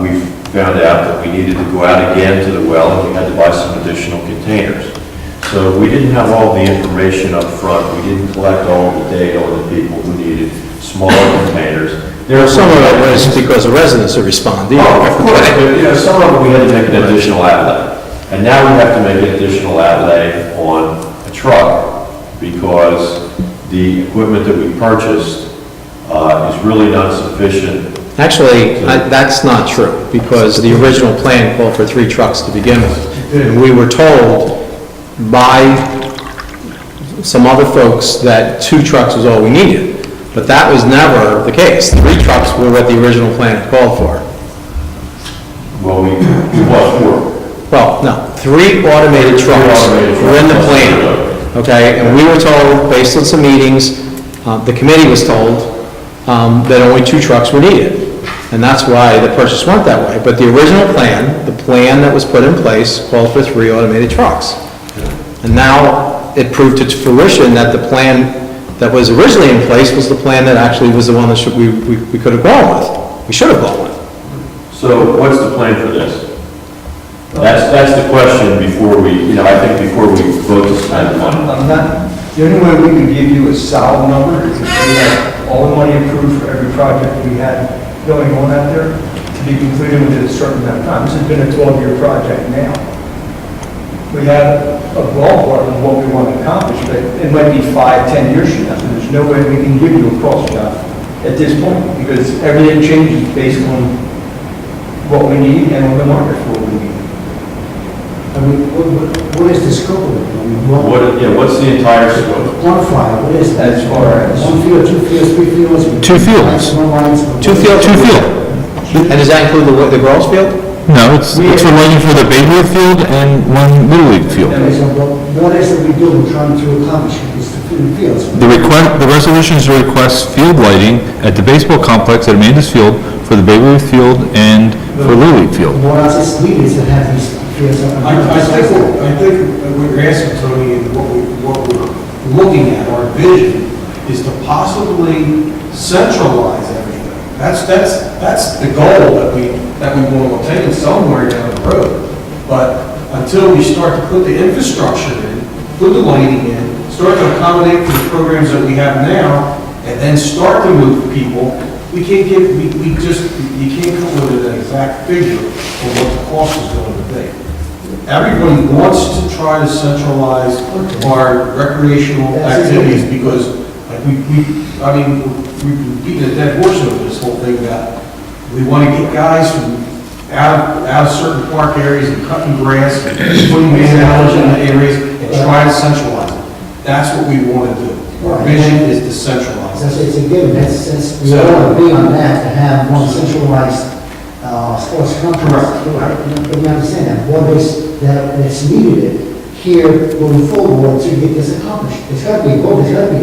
we found out that we needed to go out again to the well, and we had to buy some additional containers. So we didn't have all the information up front, we didn't collect all the data on the people who needed smaller containers. Some of it was because the residents are responding. Oh, of course, but, you know, some of it we had to make an additional outlay. And now we have to make an additional outlay on a truck because the equipment that we purchased is really not sufficient. Actually, that's not true, because the original plan called for 3 trucks to begin with. And we were told by some other folks that 2 trucks was all we needed. But that was never the case. 3 trucks were what the original plan had called for. Well, we was 4. Well, no, 3 automated trucks were in the plan, okay? And we were told, based on some meetings, the committee was told that only 2 trucks were needed. And that's why the purchase went that way. But the original plan, the plan that was put in place, called for 3 automated trucks. And now it proved to fruition that the plan that was originally in place was the plan that actually was the one that we could have gone with. We should have gone with. So what's the plan for this? That's the question before we, you know, I think before we vote to spend the money. The only way we can give you a solid number is if we have all the money approved for every project we had going on out there to be completed within a certain amount of time. This has been a 12-year project now. We have a ballpark of what we want to accomplish, but it might be 5-10 years from now. So there's no way we can give you a cost job at this point because everything changes based on what we need and on the market for what we need. I mean, what is the scope of it? I mean, What's the entire scope? Quantify, what is that? As far as- 1 field, 2 fields, 3 fields? 2 fields. 2 fields? 2 field. And does that include the girls' field? No, it's for lighting for the Baby Ruth field and 1 Little League field. Okay, so what is it we do in trying to accomplish these 2 fields? The resolution is to request field lighting at the baseball complex at Amanda's Field for the Baby Ruth field and for Little League field. What else is needed to have these fields? I think what you're asking, Tony, and what we're looking at, our vision, is to possibly centralize everything. That's the goal that we want to attain somewhere down the road. But until we start to put the infrastructure in, put the lighting in, start to accommodate for the programs that we have now, and then start to move people, you can't come with an exact figure of what the cost is going to be. Everybody wants to try to centralize our recreational activities because we've beaten a dead horse over this whole thing about we want to get guys from out of certain park areas and cutting grass and putting manholes in the areas and try to centralize it. That's what we want to do. Our vision is to centralize it. It's a given, since we all agree on that, to have one centralized sports complex. But we understand that, what is that's needed here moving forward to get this accomplished. It's got to be a goal, it's got to be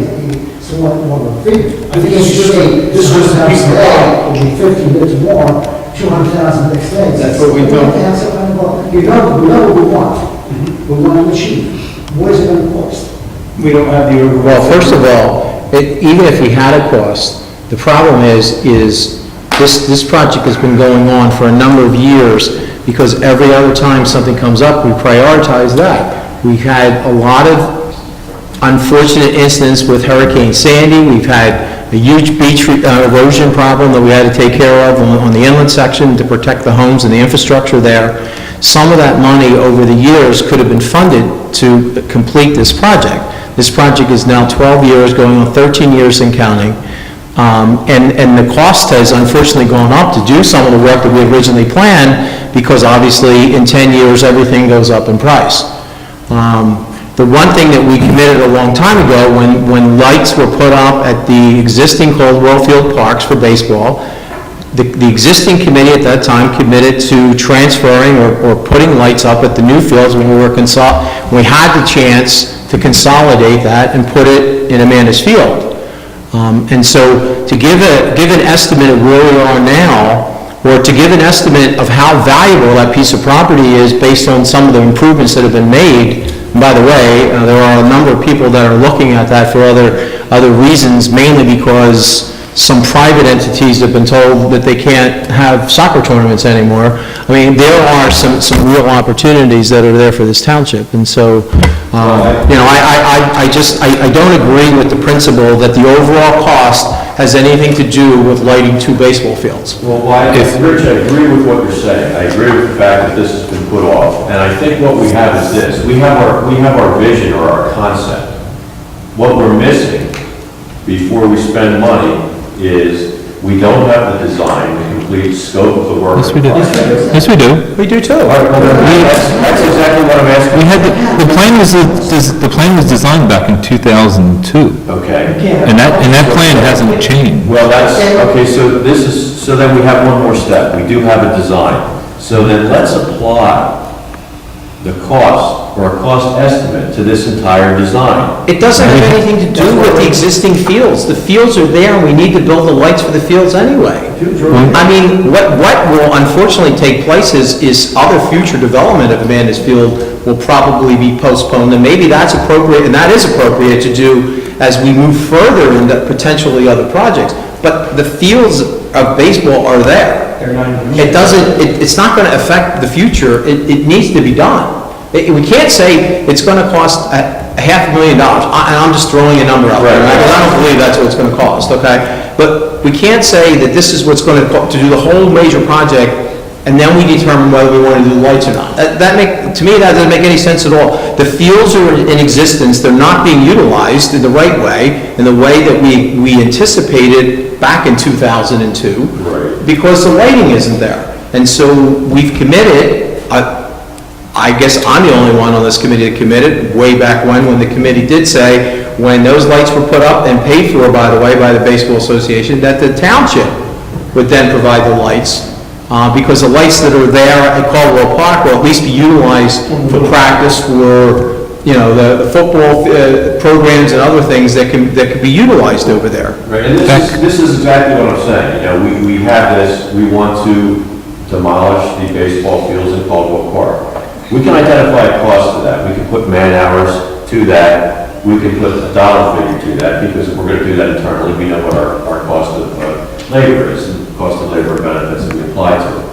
somewhat more of a figure. I think it's just this is a piece of land, it'll be 50 minutes more, 200,000 next day. That's what we do. You know what we want. We want to achieve. What is it going to cost? We don't have the overall. Well, first of all, even if we had a cost, the problem is this project has been going on for a number of years because every other time something comes up, we prioritize that. We've had a lot of unfortunate incidents with Hurricane Sandy. We've had a huge beach erosion problem that we had to take care of on the inlet section to protect the homes and the infrastructure there. Some of that money over the years could have been funded to complete this project. This project is now 12 years, going on 13 years and counting. And the cost has unfortunately gone up to do some of the work that we originally planned, because obviously in 10 years, everything goes up in price. The one thing that we committed a long time ago, when lights were put up at the existing Caldwell Field parks for baseball, the existing committee at that time committed to transferring or putting lights up at the new fields when we had the chance to consolidate that and put it in Amanda's Field. And so to give an estimate of where we are now, or to give an estimate of how valuable that piece of property is based on some of the improvements that have been made. And by the way, there are a number of people that are looking at that for other reasons, mainly because some private entities have been told that they can't have soccer tournaments anymore. I mean, there are some real opportunities that are there for this township. And so, you know, I don't agree with the principle that the overall cost has anything to do with lighting two baseball fields. Well, Rich, I agree with what you're saying. I agree with the fact that this has been put off. And I think what we have is this. We have our vision or our concept. What we're missing before we spend money is we don't have the design, the complete scope of the work. Yes, we do. Yes, we do. We do too. That's exactly what I'm asking. We had, the plan was designed back in 2002, Okay. and that plan hasn't changed. Well, okay, so then we have one more step. We do have a design. So then let's apply the cost or a cost estimate to this entire design. It doesn't have anything to do with the existing fields. The fields are there, and we need to build the lights for the fields anyway. I mean, what will unfortunately take place is other future development of Amanda's Field will probably be postponed, and maybe that's appropriate, and that is appropriate to do as we move further into potentially other projects. But the fields of baseball are there. It's not going to affect the future. It needs to be done. We can't say it's going to cost $500,000, and I'm just throwing a number out there, right? Because I don't believe that's what it's going to cost, okay? But we can't say that this is what's going to do the whole major project, and then we determine whether we want to do the lights or not. To me, that doesn't make any sense at all. The fields are in existence. They're not being utilized in the right way, in the way that we anticipated back in 2002, because the lighting isn't there. And so we've committed, I guess I'm the only one on this committee that committed, way back when the committee did say, when those lights were put up and paid for, by the way, by the Baseball Association, that the township would then provide the lights, because the lights that are there at Caldwell Park will at least be utilized for practice, for, you know, the football programs and other things that can be utilized over there. Right, and this is exactly what I'm saying. You know, we have this, we want to demolish the baseball fields in Caldwell Park. We can identify a cost to that. We can put man hours to that. We can put a dollar figure to that, because if we're going to do that internally, we know what our cost of labor is, and cost of labor benefits that we apply to it.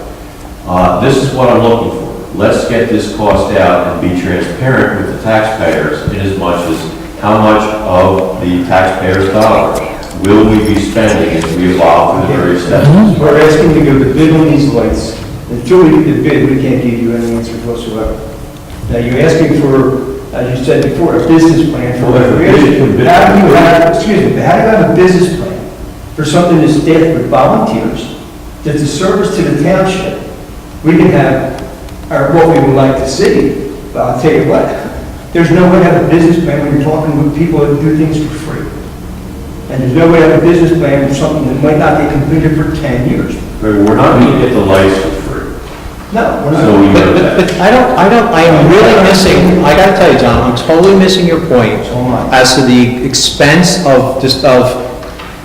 This is what I'm looking for. Let's get this cost out and be transparent with the taxpayers in as much as how much of the taxpayers' dollars will we be spending as we evolve through the various steps. We're asking to go to bid on these lights. Until we get the bid, we can't give you any answers whatsoever. Now, you're asking for, as you said before, a business plan for recreation. How do you have a business plan for something that's staffed with volunteers, that's a service to the township? We can have what we would like to see, but I'll tell you what, there's no way to have a business plan when you're talking with people that do things for free. And there's no way to have a business plan with something that might not get completed for 10 years. We're not going to get the lights for free. No, we're not. So we know that. But I am really missing, I gotta tell you, John, I'm totally missing your point as to the expense of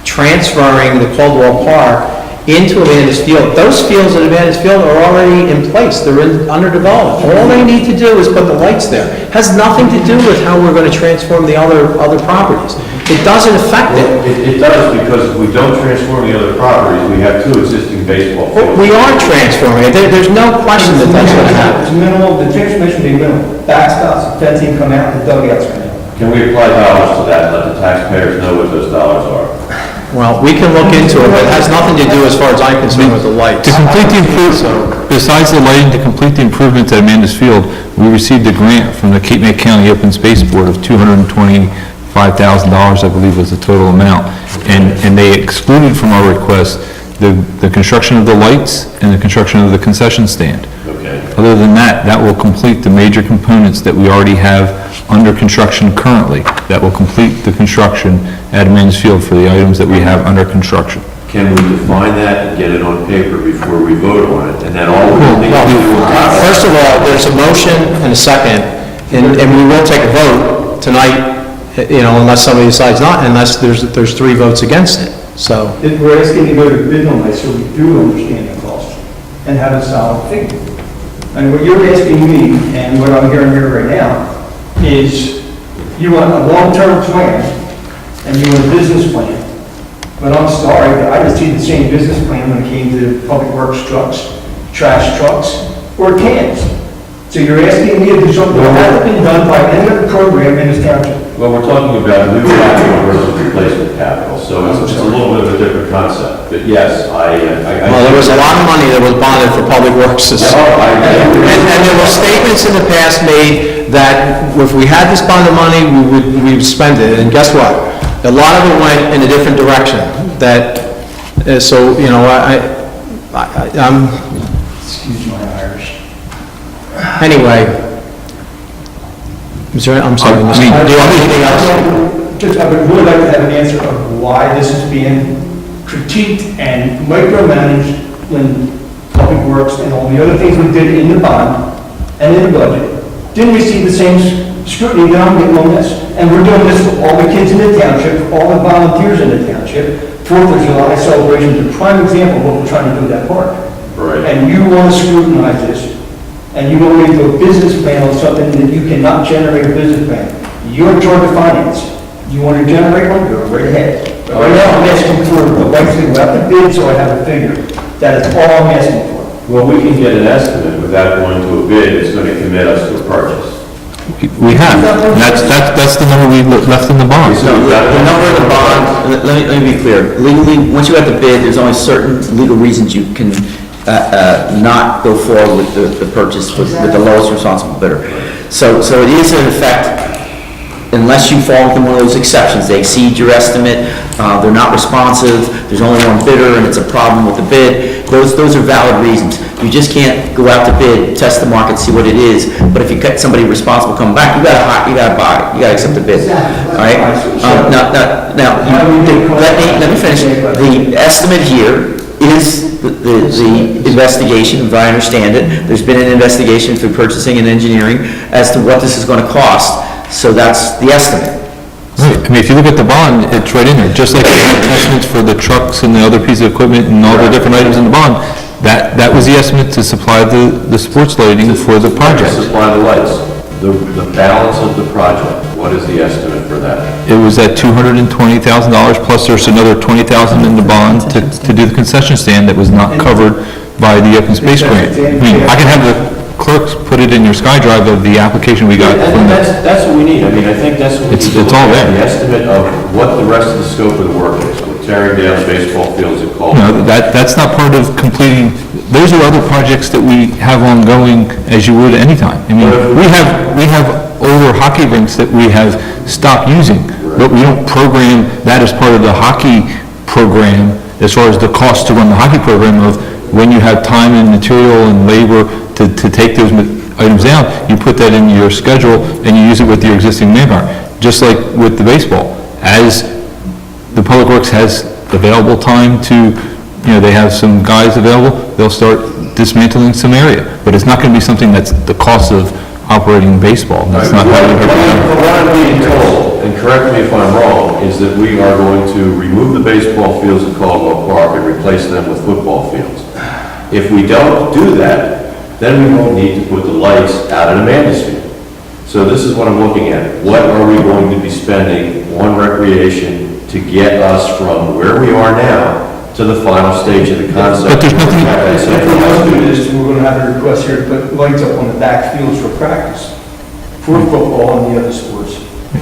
transferring the Caldwell Park into Amanda's Field. Those fields at Amanda's Field are already in place. They're under development. All they need to do is put the lights there. Has nothing to do with how we're going to transform the other properties. It doesn't affect it. It does, because if we don't transform the other properties, we have two existing baseball fields. We are transforming it. There's no question that that's going to happen. It's minimal, the transformation will be minimal. Backstops, fencing come out, the dugouts come out. Can we apply dollars to that and let the taxpayers know what those dollars are? Well, we can look into it, but it has nothing to do, as far as I'm concerned, with the lights. To complete the improvement, besides the lighting, to complete the improvements at Amanda's Field, we received a grant from the Cape May County Open Space Board of $225,000, I believe was the total amount. And they excluded from our request the construction of the lights and the construction of the concession stand. Okay. Other than that, that will complete the major components that we already have under construction currently. That will complete the construction at Amanda's Field for the items that we have under construction. Can we define that and get it on paper before we vote on it? And then all we need to do is... First of all, there's a motion and a second, and we will take a vote tonight, unless somebody decides not, unless there's 3 votes against it, so. We're asking to go to bid on this, so we do understand the cost and have a solid figure. And what you're asking me, and what I'm hearing here right now, is you want a long-term plan, and you want a business plan. But I'm sorry, but I just see the same business plan when it came to public works trucks, trash trucks, or cans. So you're asking me to do something that hasn't been done by any other program in this township. Well, we're talking about new capital versus replacement capital, so it's a little bit of a different concept. But yes, Well, there was a lot of money that was bonded for public works. And there were statements in the past made that if we had this bond of money, we would spend it. And guess what? A lot of it went in a different direction. I'm... Excuse my Irish. Anyway, I'm sorry, do you have anything else? I would really like to have an answer of why this is being critiqued and micromanaged when Public Works and all the other things we did in the bond and in the budget didn't receive the same scrutiny that I'm getting on this. And we're doing this for all the kids in the township, for all the volunteers in the township. 4th of July celebration is a prime example of what we're trying to do at that park. Right. And you want to scrutinize this, and you want me to do a business plan on something that you cannot generate a business plan. You're in charge of finance. You want to generate one, go right ahead. But right now, I'm asking for the right to go out to bid so I have a figure. That is all I'm asking for. Well, we can get an estimate without going to a bid. It's going to commit us to a purchase. We have. That's the number we left in the bond. No, the number of the bond, let me be clear. Legally, once you have the bid, there's only certain legal reasons you can not go forward with the purchase with the lowest responsible bidder. So it is in effect, unless you fall within one of those exceptions, they exceed your estimate, they're not responsive, there's only one bidder and it's a problem with the bid, those are valid reasons. You just can't go out to bid, test the market, see what it is, but if you get somebody responsible coming back, you gotta buy, you gotta accept the bid, all right? Let me finish. The estimate here is the investigation, if I understand it. There's been an investigation through purchasing and engineering as to what this is going to cost. So that's the estimate. Right. I mean, if you look at the bond, it's right in there, just like the estimates for the trucks and the other piece of equipment and all the different items in the bond. That was the estimate to supply the sports lighting for the project. Supply the lights. The balance of the project, what is the estimate for that? It was at $220,000, plus there's another $20,000 in the bond to do the concession stand that was not covered by the open space grant. I mean, I can have the clerks put it in your SkyDrive of the application we got from the... That's what we need. I mean, I think that's what we need. It's all there. The estimate of what the rest of the scope of the work is, with tearing down baseball fields at Caldwell. No, that's not part of completing, those are other projects that we have ongoing as you would anytime. I mean, we have older hockey rinks that we have stopped using, but we don't program that as part of the hockey program, as far as the cost to run the hockey program of when you have time and material and labor to take those items down, you put that in your schedule and you use it with your existing manpower. Just like with the baseball, as the Public Works has available time to, they have some guys available, they'll start dismantling some area. But it's not going to be something that's the cost of operating baseball. That's not how we... What I'm being told, and correct me if I'm wrong, is that we are going to remove the baseball fields at Caldwell Park and replace them with football fields. If we don't do that, then we won't need to put the lights out at Amanda's Field. So this is what I'm looking at. What are we going to be spending on recreation to get us from where we are now to the final stage of the concept? But there's nothing... If we don't do this, we're going to have a request here to put lights up on the back fields for practice, for football and the other sports.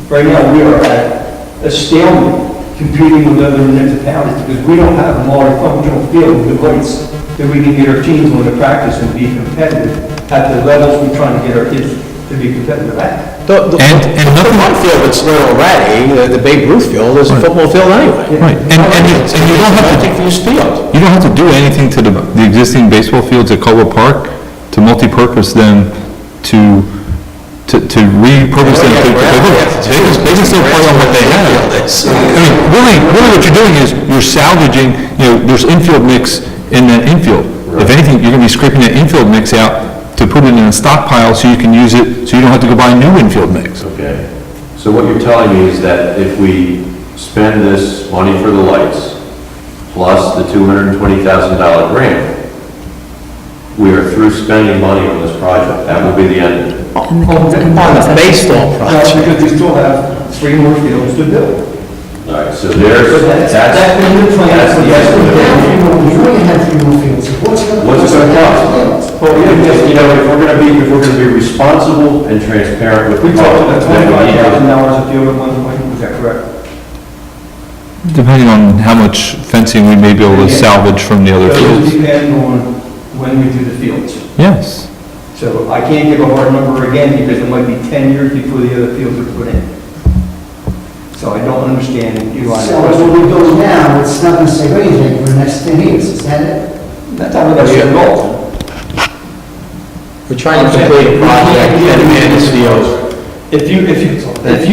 Right now, we are at a stalemate competing with other municipalities because we don't have a multi-functional field with lights that we can get our teams on to practice and be competitive at the levels we're trying to get our kids to be competitive at. The And nothing- one field that's there already, the Babe Ruth field, is a football field anyway. Right, and you don't have to, Multi-use field. you don't have to do anything to the existing baseball fields at Culver Park to multi-purpose them to repurpose them to, they can still play on what they have. I mean, really what you're doing is you're salvaging, there's infield mix in that infield. If anything, you're gonna be scraping that infield mix out to put it in a stockpile so you can use it, so you don't have to go buy a new infield mix. Okay. So what you're telling me is that if we spend this money for the lights, plus the $220,000 grant, we are through spending money on this project. That will be the end of it. On the baseball project. Because we still have 3 more fields to build. All right, so there's, That's been the plan. that's the estimate. You already had 3 more fields. What's it What's it gonna cost? Well, if we're gonna be responsible and transparent with We the talked public, about then we need to. $25,000 a field at one point, was that correct? Depending on how much fencing we may be able to salvage from the other Does fields. depend on when we do the fields. Yes. So I can't give a hard number again because it might be 10 years before the other fields are put in. So I don't understand Eli's So what question. we build now, it's not going to save anything for the next 10 years, is that it? That's not what that's your goal. We're trying to complete a project at Mansfield. If you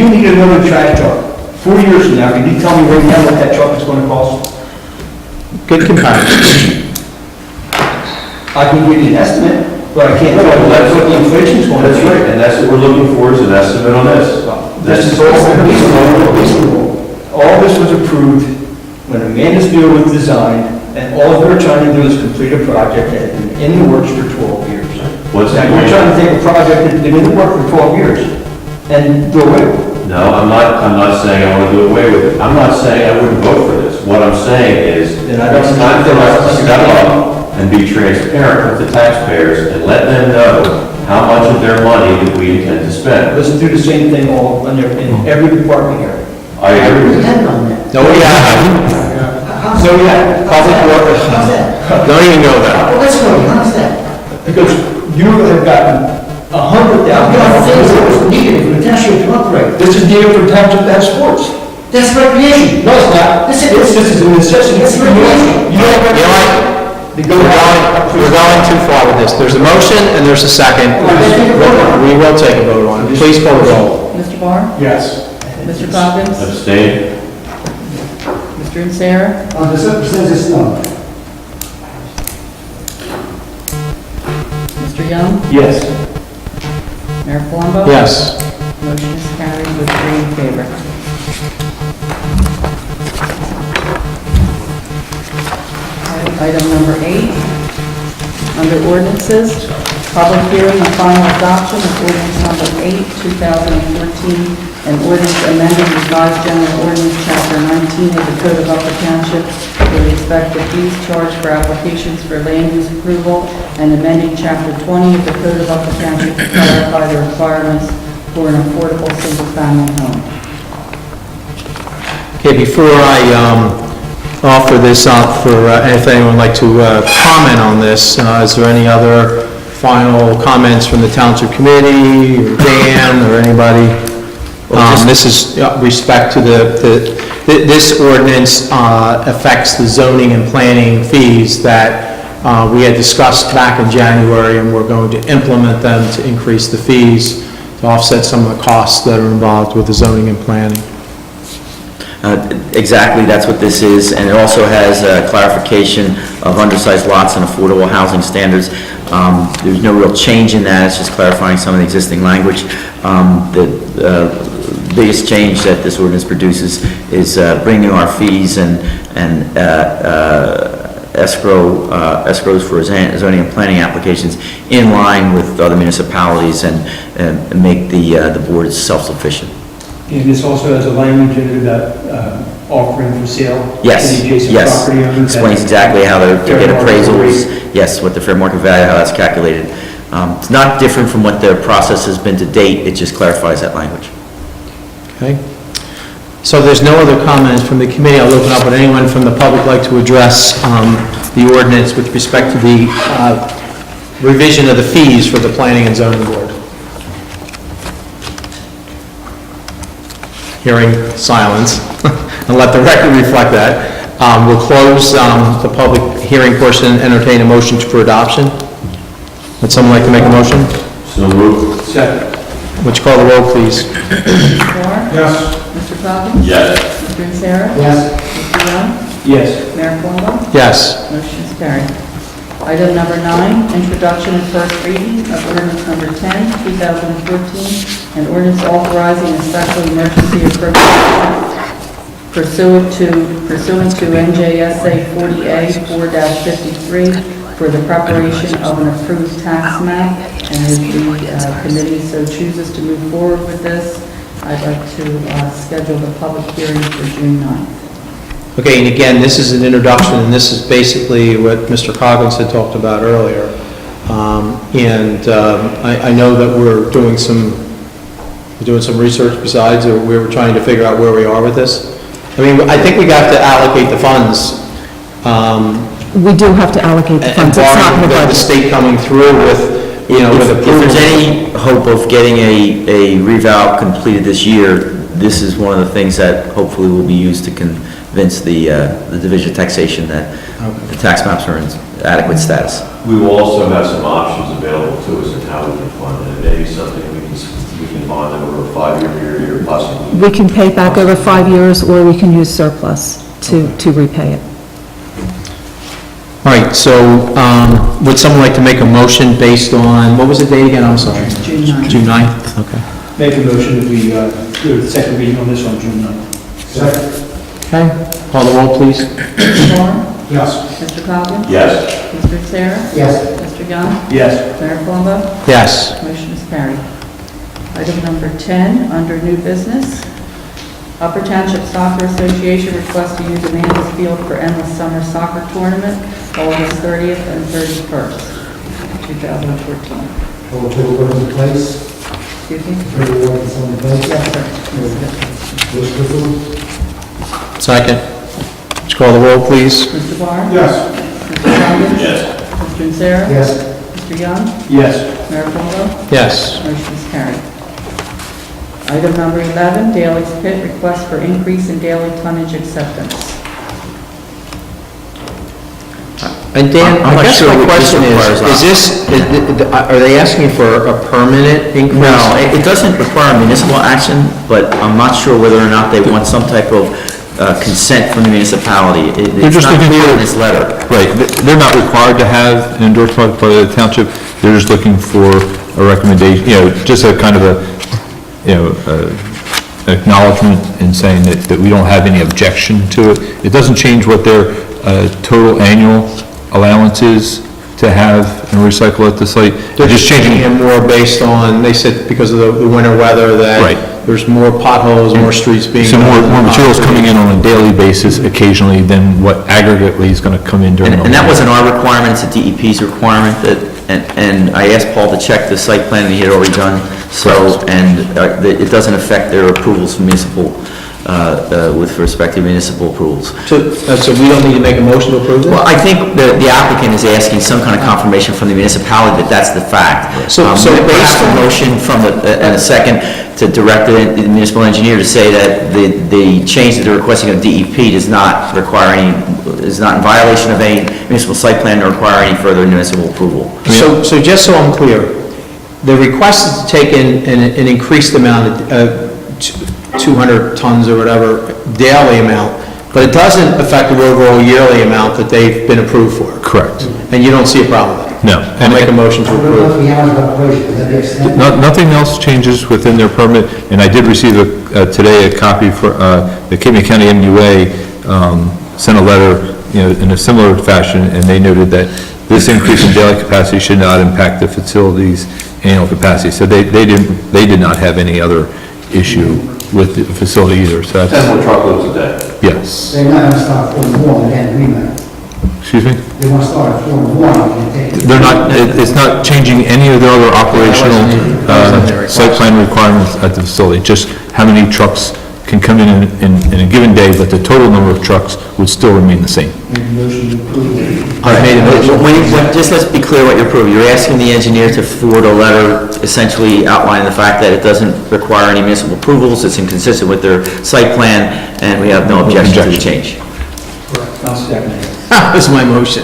need another trash truck 4 years from now, can you tell me right now what that truck is going to cost? Good comparison. I can give you an estimate, but I can't tell you that's what the inflation is going to be. That's right, and that's what we're looking for, is an estimate on this. This is all reasonable. All this was approved when Amanda's field was designed, and all we were trying to do is complete a project that had been in the works for 12 years. What's Now, that? you're trying to take a project that's been in the works for 12 years and do away with it. No, I'm not saying I want to do away with it. I'm not saying I wouldn't vote for this. What I'm saying is, Then I don't it's time for us to step up and be transparent with the taxpayers and let them know how much of their money that we intend to spend. Let's do the same thing all, in every department here. I agree We with you. had done that. No, we haven't. How's So, that? yeah, Public works. How's that? Don't even go there. Well, let's go, how's that? because you have gotten $100,000. There are things that was needed for the township to operate. This is needed for township to have sports. That's recreation. No, it's not. Yes, it This is. is a necessity. It's recreation. You don't You know what? We're going too far with this. There's a motion and there's a second. We will take a vote on it. Please call the roll. Mr. Barr? Yes. Mr. Coggins? Abstain? Mr. Insera? Says it's no. Mr. Young? Yes. Mayor Palumbo? Yes. Motion is carried with 3 in favor. Item number 8, under ordinances, public hearing and final adoption of ordinance number 8, 2014, an ordinance amending revised general ordinance chapter 19 of the Code of Upper Township with respect to fees charged for applications for land use approval and amending chapter 20 of the Code of Upper Township to clarify the requirements for an affordable single-family home. Okay, before I offer this up for, if anyone would like to comment on this, is there any other final comments from the Township Committee, or Dan, or anybody? This is respect to this ordinance affects the zoning and planning fees that we had discussed back in January, and we're going to implement them to increase the fees to offset some of the costs that are involved with the zoning and planning. Exactly, that's what this is, and it also has clarification of undersized lots and affordable housing standards. There's no real change in that, it's just clarifying some of the existing language. The biggest change that this ordinance produces is bringing our fees and escrows for zoning and planning applications in line with other municipalities and make the board self-sufficient. And this also has a language in it about offering for sale. Yes, to the adjacent yes. property owners. Explains exactly how to Fair get market appraisals, rate. yes, what the fair market value, how that's calculated. It's not different from what their process has been to date, it just clarifies that language. Okay? So there's no other comments from the committee. I'll open up. Would anyone from the public like to address the ordinance with respect to the revision of the fees for the planning and zoning board? Hearing silence, and let the record reflect that. We'll close the public hearing portion and entertain a motion for adoption. Would someone like to make a motion? So moved. Second. Would you call the roll, please? Mr. Moore? Yes. Mr. Coggins? Yes. Mr. Sarah? Yes. Mr. Young? Yes. Mayor Plummer? Yes. Motion is carried. Item number 9, introduction and first reading of ordinance number 10, 2014, and ordinance authorizing a special emergency appropriation pursuant to NJSA 40A 4-53 for the preparation of an approved tax map, and if the committee so chooses to move forward with this, I'd like to schedule the public hearing for June 9th. Okay, and again, this is an introduction, and this is basically what Mr. Coggins had talked about earlier. I know that we're doing some research besides, or we were trying to figure out where we are with this. I mean, I think we got to allocate the funds. We do have to allocate the funds. It's not in the And barring the budget. state coming through with, with If approval. there's any hope of getting a revow completed this year, this is one of the things that hopefully will be used to convince the Division of Taxation that the tax maps are in adequate status. We will also have some options available to us in how we can fund it. It may be something we can bond over a 5-year period or possibly. We can pay back over 5 years, or we can use surplus to repay it. All right, so would someone like to make a motion based on, what was the date again? I'm sorry. June 9th. June 9th, okay. Make a motion that we do the second reading on this on June 9th. Second. Okay, call the roll, please. Mr. Moore? Yes. Mr. Coggins? Yes. Mr. Sarah? Yes. Mr. Young? Yes. Mayor Plummer? Yes. Motion is carried. Item number 10, under new business, Upper Township Soccer Association requests to use Amanda's Field for endless summer soccer tournament, August 30th and 31st, 2014. All paperwork in place, Excuse me? paperwork is on the place. Yes, sir. Motion approved. Second. Would you call the roll, please? Mr. Barr? Yes. Mr. Coggins? Yes. Mr. Sarah? Yes. Mr. Young? Yes. Mayor Plummer? Yes. Motion is carried. Item number 11, Daly's Pit, request for increase in daily tonnage acceptance. And Dan, I'm I not guess sure my what this question requires. are they asking for a permanent increase? No, it doesn't require municipal action, but I'm not sure whether or not they want some type of consent from the municipality. They're It's just not looking clear for- in this letter. Right, they're not required to have an endorsement by the township, they're just looking for a recommendation, just a kind of acknowledgement in saying that we don't have any objection to it. It doesn't change what their total annual allowance is to have and recycle at the site. They're just changing it more based on, they said because of the winter weather Right. that there's more potholes, more streets being. So more materials coming in on a daily basis occasionally than what aggregately is going to come in during the And that winter. wasn't our requirement, it's a DEP's requirement, and I asked Paul to check the site plan that he had already done, it doesn't affect their approvals for municipal, with respect to municipal approvals. So we don't need to make a motion to approve Well, this? I think the applicant is asking some kind of confirmation from the municipality that that's the fact. So Based on motion from and a second to direct the municipal engineer to say that the change that they're requesting of DEP does not require is not in violation of any municipal site plan or require any further municipal approval. So just so I'm clear, the request is to take in an increased amount of 200 tons or whatever daily amount, but it doesn't affect the overall yearly amount that they've been approved for. Correct. And you don't see a problem with that? No. I'll make a motion to I don't know approve. if the hours of operation, is that the extent? Nothing else changes within their permit, and I did receive today a copy for, the Cape May County MUA sent a letter, in a similar fashion, and they noted that this increase in daily capacity should not impact the facility's annual capacity. So they did not have any other issue with the facility either, so 10 that's, more truckloads a day. yes. They're not gonna start at 4 in the morning, and agreement. Excuse me? They want to start at 4 in the morning, and take. They're not, it's not changing any of their other operational, site plan requirements at the facility, just how many trucks can come in a given day, but the total number of trucks would still remain the same. Make a motion to approve. All right, just let's be clear what you're approving. You're asking the engineer to forward a letter essentially outlining the fact that it doesn't require any municipal approvals, it's inconsistent with their site plan, and we have no objection to the change. I'll second it. That's my motion.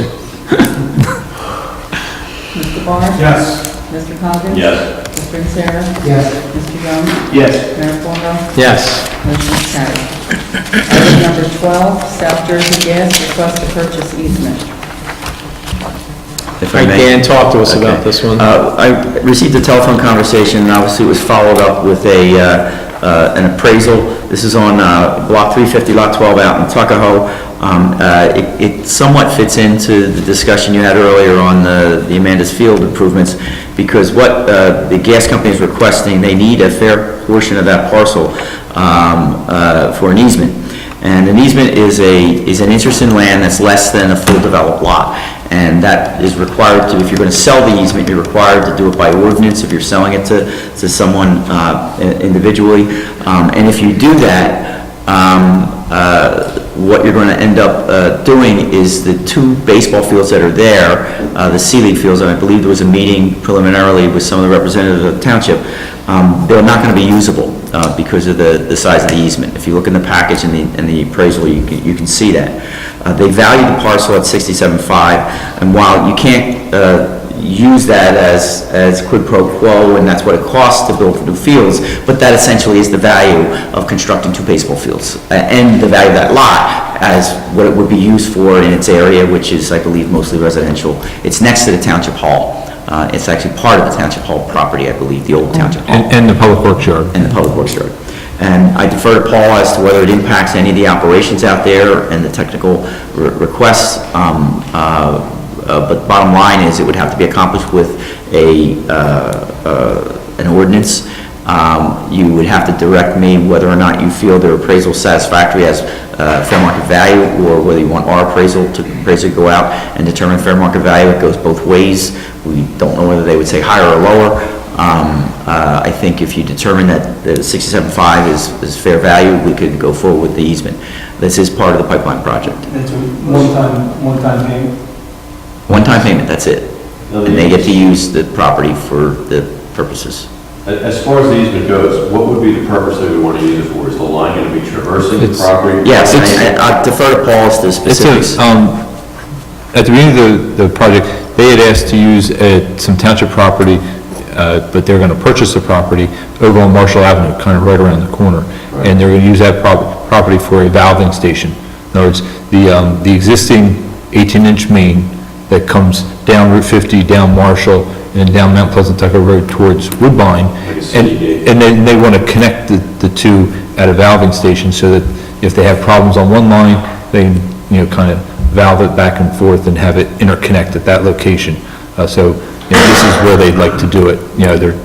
Mr. Barr? Yes. Mr. Coggins? Yes. Mr. Sarah? Yes. Mr. Young? Yes. Mayor Plummer? Yes. Motion is carried. Item number 12, South Jersey Gas, request to purchase easement. If Hey, I may. Dan, talk to us Okay. about this one. I received a telephone conversation, and obviously it was followed up with an appraisal. This is on Block 350, Lot 12 out in Tuckahoe. It somewhat fits into the discussion you had earlier on the Amanda's Field improvements, because what the gas company is requesting, they need a fair portion of that parcel for an easement. And an easement is an interest in land that's less than a full developed lot. And that is required to, if you're going to sell the easement, you're required to do it by ordinance if you're selling it to someone individually. And if you do that, what you're going to end up doing is the two baseball fields that are there, the C-League fields, and I believe there was a meeting preliminarily with some of the representatives of the township, they're not going to be usable because of the size of the easement. If you look in the package and the appraisal, you can see that. They value the parcel at $67,500, and while you can't use that as quid pro quo, and that's what it costs to build new fields, but that essentially is the value of constructing two baseball fields, and the value of that lot as what it would be used for in its area, which is, I believe, mostly residential. It's next to the township hall. It's actually part of the township hall property, I believe, the old township hall. And the public works yard. And the public works yard. And I defer to Paul as to whether it impacts any of the operations out there and the technical requests. But bottom line is, it would have to be accomplished with an ordinance. You would have to direct me whether or not you feel their appraisal is satisfactory as fair market value, or whether you want our appraisal to go out and determine fair market value. It goes both ways. We don't know whether they would say higher or lower. I think if you determine that the 67.5 is fair value, we could go forward with the easement. This is part of the pipeline project. It's a one-time payment. One-time payment, that's it. And they get to use the property for the purposes. As far as the easement goes, what would be the purpose that we want to use it for? Is the line going to be traversing the property? Yes, and I defer to Paul as to the specifics. At the beginning of the project, they had asked to use some township property, but they're going to purchase the property over on Marshall Avenue, kind of right around the corner. And they're going to use that property for a valving station. In other words, the existing 18-inch main that comes down Route 50, down Marshall, and down Mount Pleasant Tucker Road towards Woodbine. And then they want to connect the two at a valving station, so that if they have problems on one line, they can, kind of valve it back and forth and have it interconnect at that location. So this is where they'd like to do it.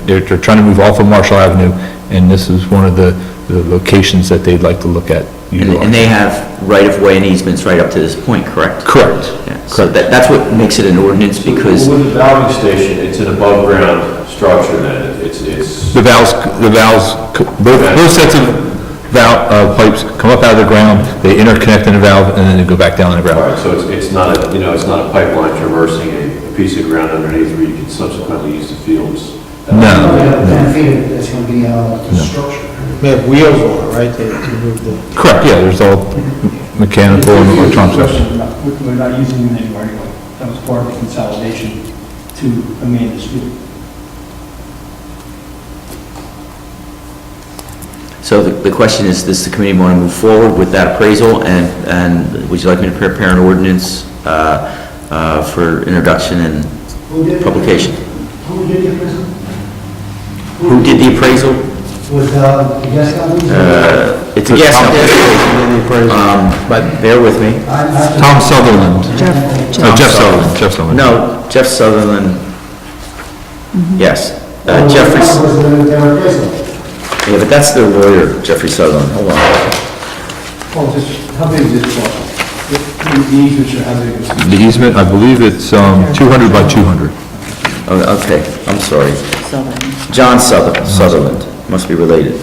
They're trying to move off of Marshall Avenue, and this is one of the locations that they'd like to look at. And they have right-of-way and easements right up to this point, correct? Correct. Yeah. So that's what makes it an ordinance, because With the valving station, it's an above-ground structure then. It's The valves, both sets of pipes come up out of the ground, they interconnect in the valve, and then they go back down in the all ground. right, so it's not a, it's not a pipeline traversing a piece of ground underneath where you can subsequently use the fields. No. 10 feet, it's going to be structure. They have wheels on it, right, to move the... Correct, yeah, there's all mechanical and electronic stuff. We're not using them anymore anyway. That was part of the consolidation to Amanda's Field. So the question is, does the committee want to move forward with that appraisal, and would you like me to prepare an ordinance for introduction and publication? Who did the appraisal? Who did the appraisal? Was the gas company? It's a gas company. But bear with me. Tom Sutherland. Jeff Sutherland. No, Jeff Sutherland. Yes. Jeffrey. Yeah, but that's their lawyer, Jeffrey Sutherland. Hold on. Paul, how big is this parcel? The easement, how big is it? The easement, I believe it's 200 by 200. Oh, okay, I'm sorry. John Sutherland, must be related.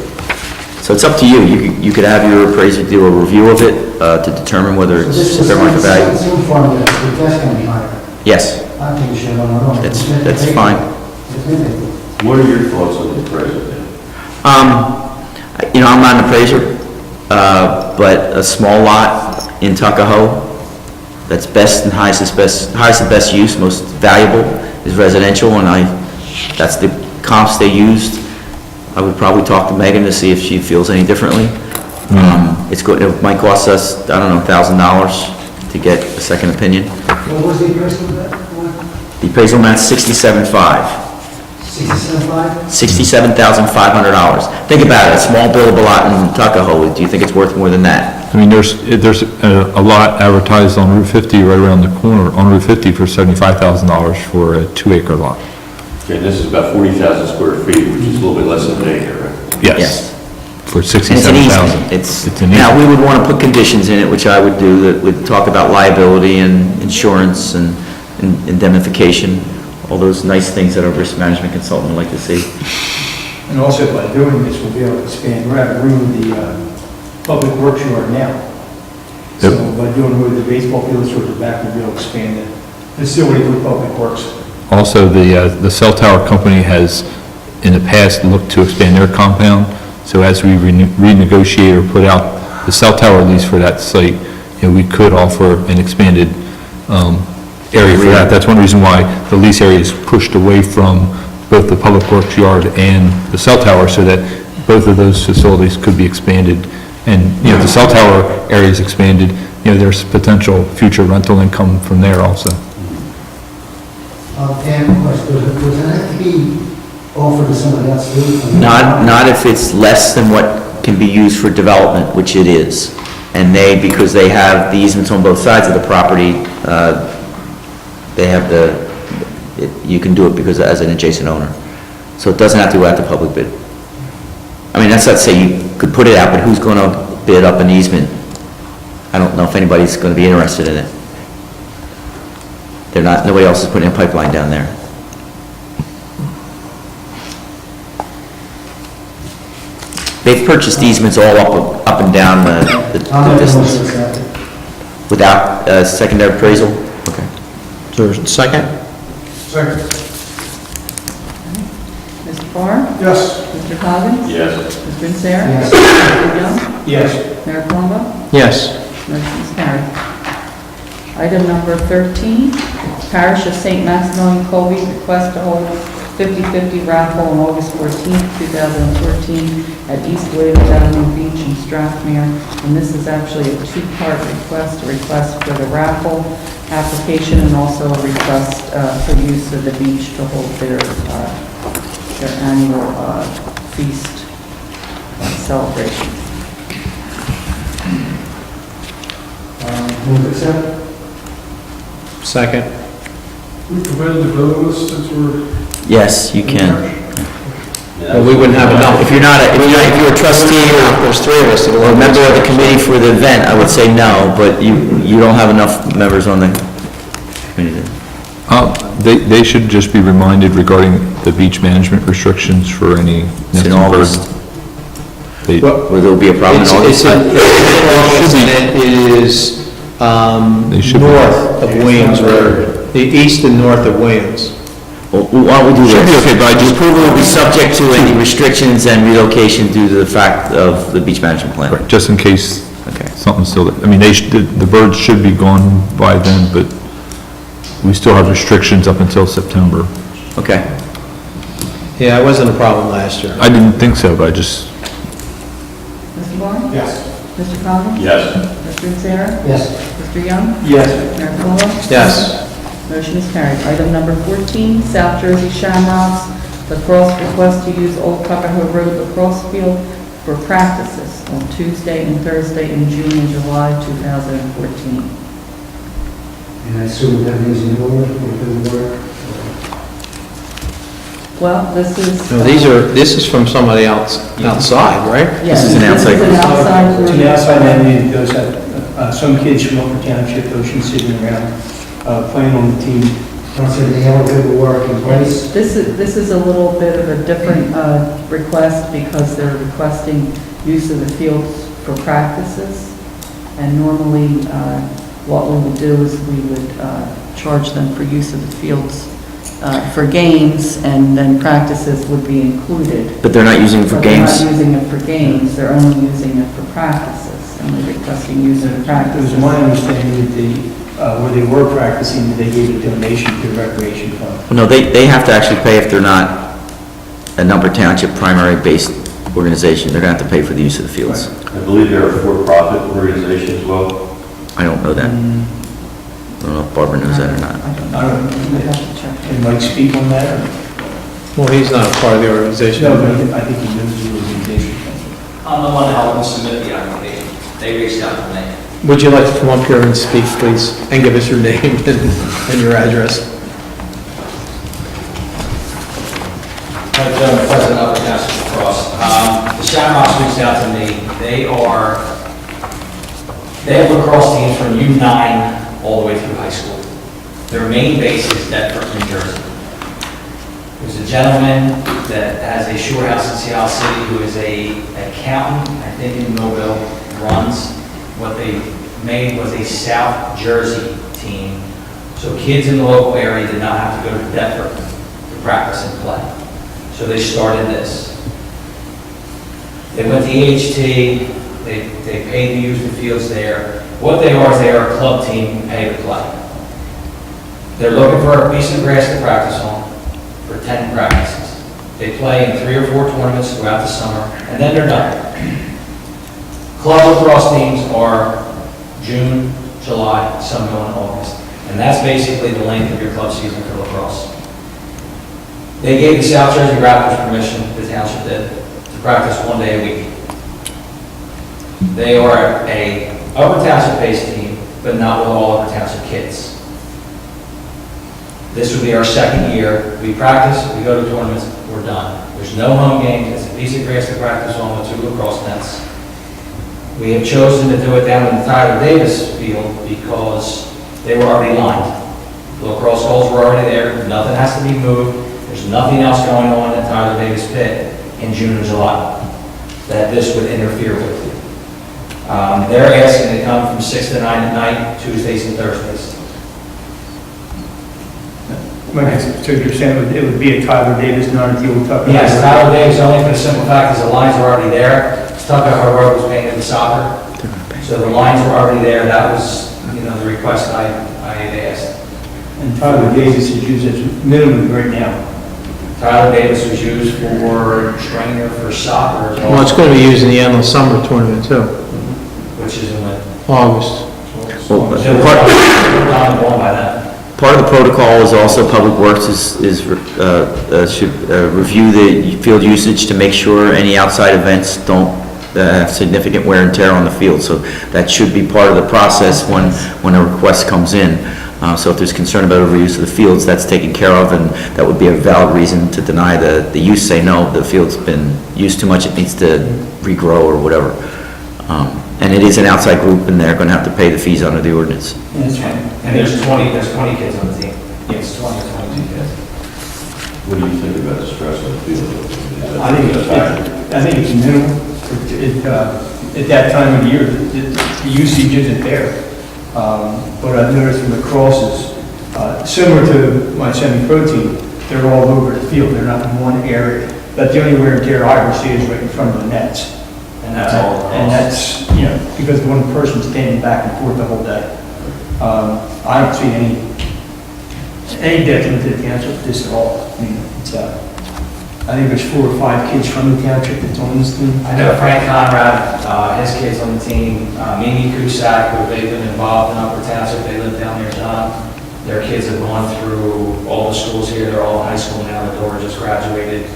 So it's up to you. You could have your appraiser do a review of it to determine whether So it's this is fair market value. it's in front of the desk can be higher. Yes, I think we should, I don't know. that's fine. What are your thoughts on the appraisal then? I'm not an appraiser, but a small lot in Tuckahoe that's best and highest and best use, most valuable is residential, and that's the comps they used. I would probably talk to Megan to see if she feels any differently. It's good, it might cost us, I don't know, $1,000 to get a second opinion. What was the appraisal of that? The appraisal amount's $67,500. 67.5? $67,500. Think about it, a small buildable lot in Tuckahoe, do you think it's worth more than that? I mean, there's a lot advertised on Route 50 right around the corner, on Route 50 for $75,000 for a 2-acre lot. Okay, this is about 40,000 square feet, which is a little bit less than an acre, right? Yes. For And it's an $67,000. easement. Now, we would want to put conditions in it, which I would do, that would talk about liability and insurance and indemnification, all those nice things that our risk management consultant would like to see. And also by doing this, we'll be able to expand, we're having room in the public works yard now. So by doing away with the baseball field towards the back, we'll be able to expand the facility for public works. Also, the cell tower company has, in the past, looked to expand their compound, so as we renegotiate or put out the cell tower lease for that site, we could offer an expanded area for that. That's one reason why the lease area is pushed away from both the public works yard and the cell tower, so that both of those facilities could be expanded. And, the cell tower area is expanded, there's potential future rental income from there also. Dan, question, does that have to be offered to somebody else too? Not if it's less than what can be used for development, which it is. And because they have the easements on both sides of the property, they have you can do it because as an adjacent owner. So it doesn't have to go out to public bid. I mean, that's not to say you could put it out, but who's going to bid up an easement? I don't know if anybody's going to be interested in it. Nobody else is putting a pipeline down there. They've purchased easements all up and down the distance without secondary appraisal? Okay. Is there a second? Second. Mr. Farr? Yes. Mr. Coggins? Yes. Mr. Vincere? Yes. Mr. Young? Yes. Mayor Plummer? Yes. Motion is carried. Item number 13, Parish of St. Maximilian Colby request to hold 50/50 raffle on August 14th, 2014 at East Williams Avenue Beach in Strathmere. And this is actually a two-part request, a request for the raffle application and also a request for use of the beach to hold their annual feast celebration. Move to accept? Second. We provided the voting list since we're... Yes, you can. Well, we wouldn't have enough. If you're a trustee There's three of us. or a member of the committee for the event, I would say no, but you don't have enough members on the committee. They should just be reminded regarding the beach management restrictions for any It's next in August. They- Will there be a problem in It's August? it is They should be. north of Williams Road, the east and north of Williams. Well, why don't we do this? Should be okay, but I The just- approval will be subject to any restrictions and relocation due to the fact of the beach management plan. Right, just in case Okay. something's still, I mean, the birds should be gone by then, but we still have restrictions up until September. Okay. Yeah, it wasn't a problem last year. I didn't think so, but I just, Mr. Barr? Yes. Mr. Coggins? Yes. Mr. Vincere? Yes. Mr. Young? Yes. Mayor Plummer? Yes. Motion is carried. Item number 14, South Jersey Shamrocks lacrosse request to use Old Tuckahoe Road lacrosse field for practices on Tuesday and Thursday in June and July 2014. And I assume that means in order, we'll do the work. Well, this is... No, this is from somebody else outside, right? Yes, This is an outside This is an outside It's group. an outside entity, those have, some kids from Upper Township, Ocean City around, playing on the team. Don't say they have to do the work in place. This is a little bit of a different request because they're requesting use of the fields for practices. And normally, what we would do is we would charge them for use of the fields for games, and then practices would be included. But they're not using it for But games? they're not using it for games, they're only using it for practices, and they're requesting use of the It was practices. my understanding that where they were practicing, that they gave a donation to the recreation fund. Well, no, they have to actually pay if they're not an Upper Township primary-based organization. They're gonna have to pay for the use of the fields. I believe they're a for-profit organization as well. I don't know that. I don't know if Barbara knows that or not. I don't I know, don't we'd know. have to check. Can Mike speak on that? or- Well, he's not a part of the organization. No, but I think he knows the organization. I'm the one that helped them submit the application. They reached out to me. Would you like to come up here and speak, please, and give us your name and your address? President Upper Township Cross. The Shamrocks reached out to me. They have lacrosse teams from U9 all the way through high school. Their main base is Deptford, New Jersey. There's a gentleman that has a shore house in Seattle City who is a accountant, I think in Mobile, runs. What they made was a South Jersey team. So kids in the local area did not have to go to Deptford to practice and play. So they started this. They went to EHT, they paid to use the fields there. What they are is they are a club team who pay to play. They're looking for a piece of grass to practice on for 10 practices. They play in 3 or 4 tournaments throughout the summer, and then they're done. Club lacrosse teams are June, July, some go in August. And that's basically the length of your club season for lacrosse. They gave the South Jersey Raptors permission, the township did, to practice 1 day a week. They are a Upper Township-based team, but not with all Upper Township kids. This would be our second year. We practice, we go to tournaments, we're done. There's no home games, it's a piece of grass to practice on with 2 lacrosse nets. We have chosen to do it down in the Tyler Davis field because they were already lined. The lacrosse goals were already there, nothing has to be moved. There's nothing else going on in Tyler Davis pit in June and July that this would interfere with. They're asking to come from 6 to 9 at night, Tuesdays and Thursdays. Mike, so you're saying it would be a Tyler Davis, not a Teal Tucker? Yes, Tyler Davis, only for the simple fact is the lines are already there. Tucker Road was painted with soccer, so the lines were already there. That was, the request I had asked. And Tyler Davis is used as minimum right now. Tyler Davis was used for trainer for soccer as Well, it's well, going to be used in the endless summer tournament, too, which is in the, August. Well, so we're not going by that. Part of the protocol is also Public Works should review the field usage to make sure any outside events don't have significant wear and tear on the field. So that should be part of the process when a request comes in. So if there's concern about overuse of the fields, that's taken care of, and that would be a valid reason to deny the use, say, no, the field's been used too much, it needs to regrow or whatever. And it is an outside group, and they're going to have to pay the fees under the ordinance. That's fine. And there's 20 kids on the team. Yes, 20 or 22 kids. What do you think about the stress on the field? Is that I think it's minimal. At that time of the year, the usage isn't there. But I've noticed from the crosses, similar to my semi-pro team, they're all over the field. They're not in one area. But the only wear and tear I ever see is right in front of the nets. And that's all. And that's, because one person's standing back and forth the whole day. I don't see any detriment to the township with this at all. I mean, I think there's 4 or 5 kids from the township that's on this team. I know Frank Conrad, his kids on the team, Mimi Cusack, who they've been involved in Upper Township, they live down there, John. Their kids have gone through all the schools here, they're all in high school now, the daughter just graduated.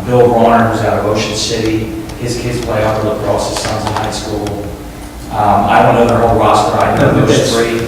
Bill Bronner, who's out of Ocean City, his kids play upper lacrosse, his son's in high school. I don't know their whole roster, I know there's 3.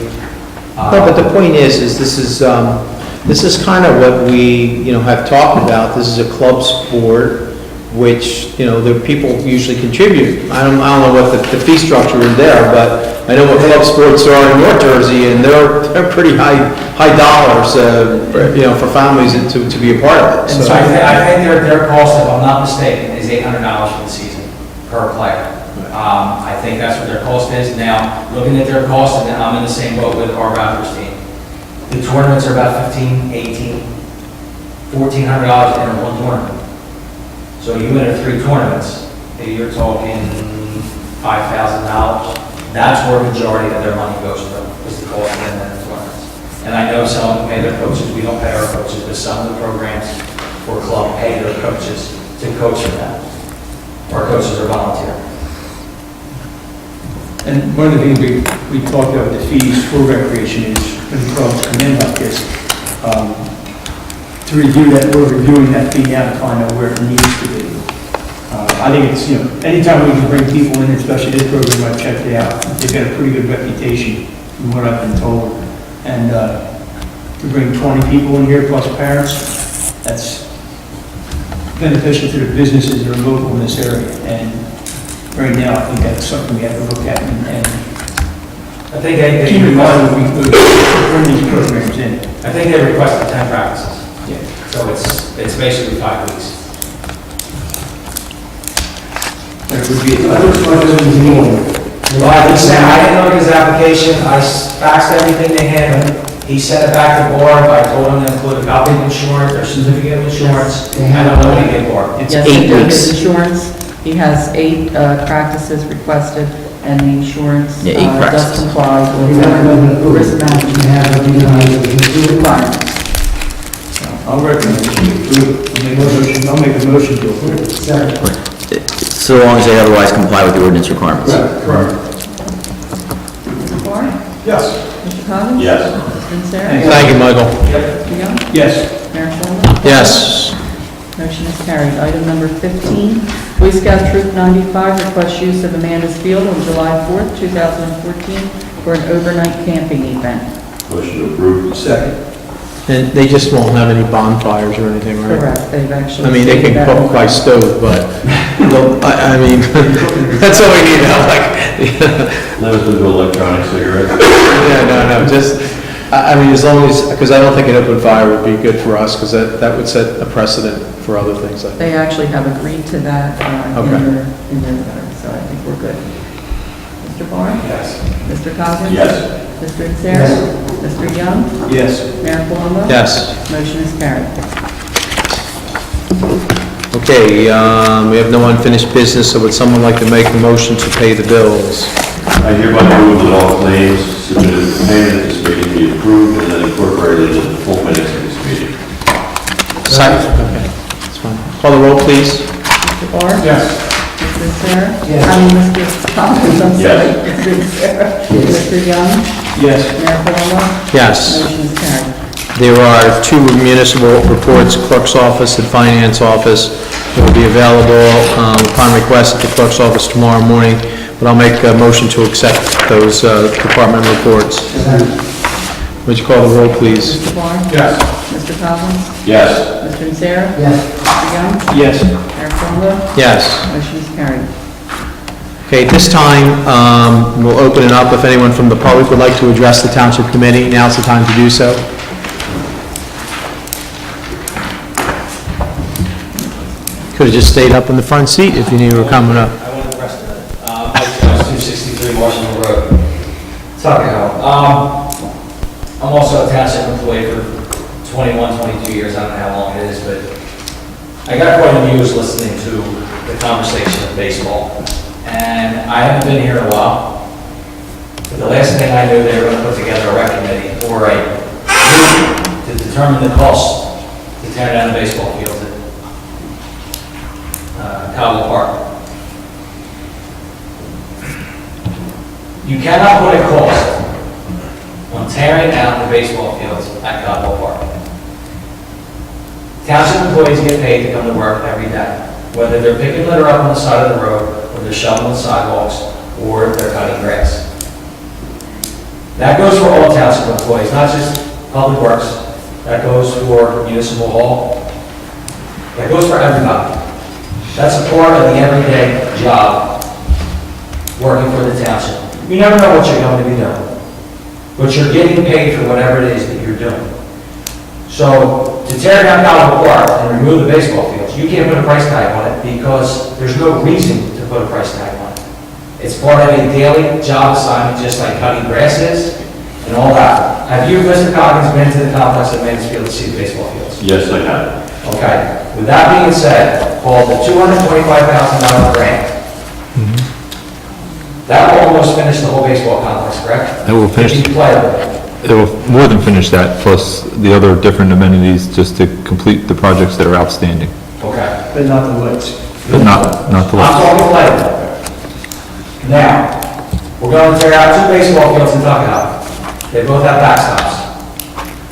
No, but the point is this is kind of what we, have talked about. This is a club sport, which, the people usually contribute. I don't know what the fee structure is there, but I know what club sports are in North Jersey, and they're pretty high dollars, for families to be a part of it. And so I think their cost, if I'm not mistaken, is $800 for the season. per player. I think that's what their cost is. Now, looking at their cost, and I'm in the same boat with our Raptors team. The tournaments are about $1,500, $1,800, $1,400 in one tournament. So you enter 3 tournaments, you're talking $5,000. That's where the majority of their money goes from, is the cost of them in the tournaments. And I know some of them pay their coaches, we don't pay our coaches, but some of the programs or club pay their coaches to coach for them. Our coaches are volunteer. And one of the things we talked about with the fees for recreation is when the clubs come in like this, to review that, we're reviewing that fee now to find out where it needs to be. I think it's, anytime we can bring people in, especially this program, I've checked it out, they've got a pretty good reputation from what I've been told. And to bring 20 people in here plus parents, that's beneficial to the businesses that are local in this area. And right now, I think that's something we have to look at and I think they keep in mind when we bring these programs in. I think they requested 10 practices. Yeah. So it's basically 5 weeks. There would be, Well, I didn't look at his application, I faxed everything to him, he sent it back to Barb, I told him to include a copy of insurance, or certificate of insurance, I don't know what he did, Barb. It's Yes, 8 he did weeks. his insurance. He has 8 practices requested, and the insurance Yeah, 8 does practices. comply with the risk management requirements. I'll recommend that you approve. I'll make a motion to approve. So long as they otherwise comply with the ordinance requirements. Correct. Mr. Barr? Yes. Mr. Coggins? Yes. Mr. Vincere? Thank you, Michael. Mr. Young? Yes. Mayor Shonda? Yes. Motion is carried. Item number 15, Boy Scout Troop 95 requests use of Amanda's Field on July 4th, 2014 for an overnight camping event. Motion to approve. Second. And they just won't have any bonfires or anything, right? Correct, they've actually... I mean, they can stated that. cook by stove, but, I mean, that's all we need now, like, Limited to electronic cigarettes. no, just, I mean, as long as, because I don't think an open fire would be good for us, because that would set a precedent for other things, I think. They actually have agreed to that Okay. in their letter, so I think we're good. Mr. Barr? Yes. Mr. Coggins? Yes. Mr. Vincere? Mr. Young? Yes. Mayor Palumbo? Yes. Motion is carried. Okay, we have no unfinished business, so would someone like to make a motion to pay the bills? I hereby move that all claims submitted for payment at this meeting be approved and then incorporated into the full minutes of this meeting. Second. Okay, that's fine. Call the roll, please. Mr. Barr? Yes. Mr. Vincere? Yes. I mean, Mr. Coggins, I'm Yes. sorry. Mr. Vincere? Mr. Young? Yes. Mayor Palumbo? Yes. Motion is carried. There are 2 municipal reports, clerk's office and finance office, that will be available upon request at the clerk's office tomorrow morning, but I'll make a motion to accept those department reports. Would you call the roll, please? Mr. Barr? Yes. Mr. Coggins? Yes. Mr. Vincere? Yes. Mr. Young? Yes. Mayor Palumbo? Yes. Motion is carried. Okay, at this time, we'll open it up if anyone from the public would like to address the Township Committee. Now's the time to do so. Could have just stayed up in the front seat if you knew you were coming up. I wanted the rest of it. Mike Jones, 263 Washington Road, Tuckahoe. I'm also a township employee for 21, 22 years, I don't know how long it is, but I got quite amused listening to the conversation of baseball. And I haven't been here in a while, but the last thing I knew, they were going to put together a rec committee or a group to determine the cost to tear down the baseball field at Cobble Park. You cannot put a cost on tearing down the baseball fields at Cobble Park. Township employees get paid to come to work every day, whether they're picking litter up on the side of the road, or they're shoveling the sidewalks, or they're cutting grass. That goes for all township employees, not just public works. That goes for municipal hall. That goes for everybody. That's a part of the everyday job, working for the township. You never know what you're going to be doing, but you're getting paid for whatever it is that you're doing. So, to tear down Cobble Park and remove the baseball fields, you can't put a price tag on it because there's no reason to to put a price tag on it. It's part of a daily job assignment, just like cutting grass is and all that. Have you, Mr. Coggins, been to the complex at Mansfield to see the baseball fields? Yes, I have. Okay. With that being said, called the $225,000 grant. That will almost finish the whole baseball complex, correct? That will finish. If you play with it. It will more than finish that, plus the other different amenities, just to complete the projects that are outstanding. Okay. But not the lights. But not the I'm last. talking play. Now, we're going to tear out 2 baseball fields in Tuckahoe. They both have backstops.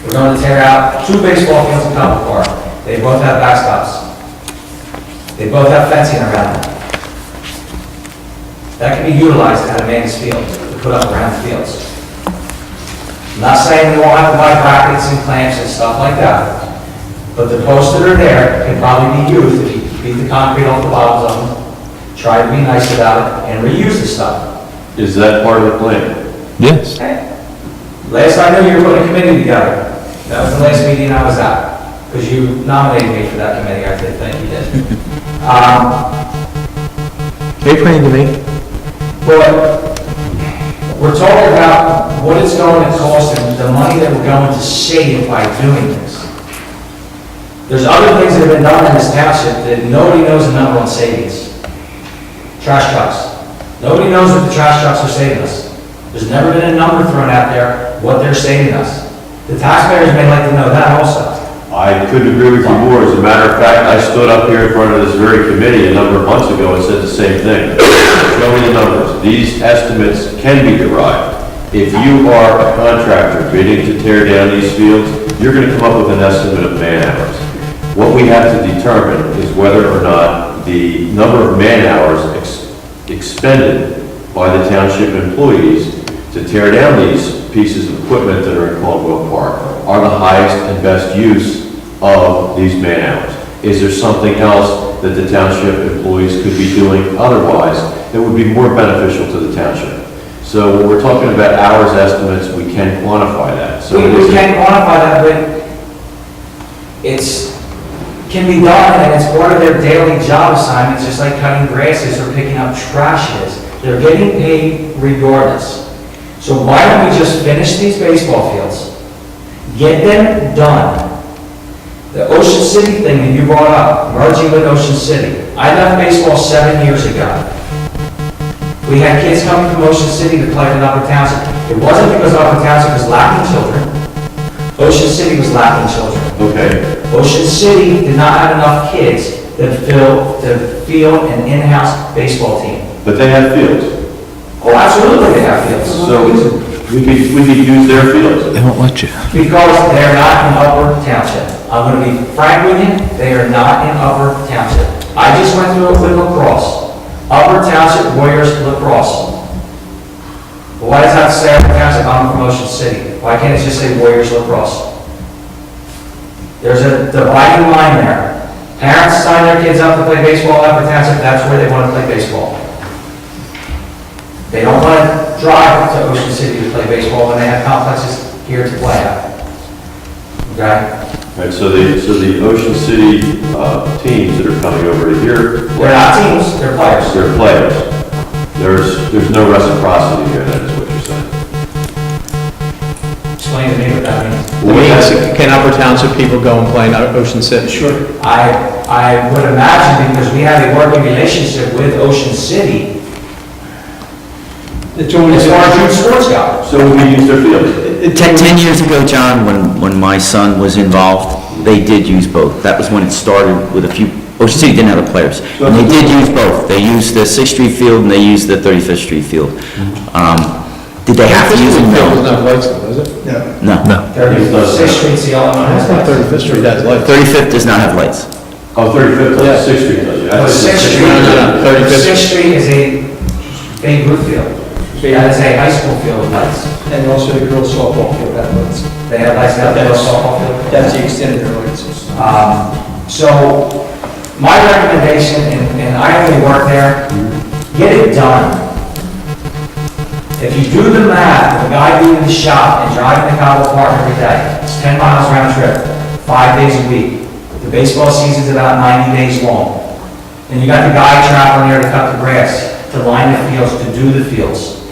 We're going to tear out 2 baseball fields in Copper Park. They both have backstops. They both have fencing around them. That can be utilized at a man's field to put up around the fields. I'm not saying we won't have to buy brackets and clamps and stuff like that, but the posts that are there can probably be used if you beat the concrete off the bottoms of them, try to be nice about it, and reuse the stuff. Is that part of the plan? Yes. Last I knew, you were putting a committee together. That was the last meeting I was at, because you nominated me for that committee, I think you did. They explained to me. But we're talking about what it's going to cost and the money that we're going to save by doing this. There's other things that have been done in this township that nobody knows the number on savings. Trash trucks. Nobody knows what the trash trucks are saving us. There's never been a number thrown out there what they're saving us. The taxpayers may like to know that also. I couldn't agree with you more. As a matter of fact, I stood up here in front of this very committee a number of months ago and said the same thing. Show me the numbers. These estimates can be derived. If you are a contractor bidding to tear down these fields, you're going to come up with an estimate of man hours. What we have to determine is whether or not the number of man hours expended by the township employees to tear down these pieces of equipment that are in Caldwell Park are the highest and best use of these man hours. Is there something else that the township employees could be doing otherwise that would be more beneficial to the township? So when we're talking about hours estimates, we can quantify that. So We can't quantify that, but it's, can be done, and it's part of their daily job assignments, just like cutting grasses or picking up trash is. They're getting paid regardless. So why don't we just finish these baseball fields, get them done? The Ocean City thing that you brought up, merging with Ocean City. I left baseball 7 years ago. We had kids coming from Ocean City to play in Upper Township. It wasn't because Upper Township was lacking children. Ocean City was lacking children. Okay. Ocean City did not have enough kids to field an in-house baseball team. But they have fields. Oh, absolutely they have fields. So we could use their fields. They won't let you. Because they're not in Upper Township. I'm going to be frank with you, they are not in Upper Township. I just went through it with lacrosse. Upper Township Warriors lacrosse. But why does that say Upper Township? I'm from Ocean City. Why can't it just say Warriors lacrosse? There's a dividing line there. Parents sign their kids up to play baseball at Upper Township, that's where they want to play baseball. They don't want to drive to Ocean City to play baseball when they have complexes here to play at. Okay? Right, so the Ocean City teams that are coming over to here. They're not teams, they're players. They're players. There's no reciprocity here, that is what you're saying. Explain to me what that means. Can Upper Township people go and play in Ocean City? Sure. I would imagine, because we have a working relationship with Ocean City, It's only as far as youth sports go. So we use their fields. 10 years ago, John, when my son was involved, they did use both. That was when it started with a few, Ocean City didn't have the players. And they did use both. They used the 6th Street field and they used the 35th Street field. Did they have to use it? Doesn't No. have lights though, does it? No. 36th Street's the only one that has lights. 35th Street has lights. 35th does not have lights. Oh, 35th, Yeah. 6th Street does. No, 6th Street, No, 35th. 6th Street is a Babe Ruth field. That is a high school field with lights. And also the girls softball field, that lights. They have lights down there, softball field. That's the extent of their lights. So, my recommendation, and I only work there, get it done. If you do the math, the guy being in the shop and driving to Cobble Park every day, it's 10 miles round trip, 5 days a week. The baseball season's about 90 days long. And you got the guy traveling there to cut the grass, to line the fields, to do the fields.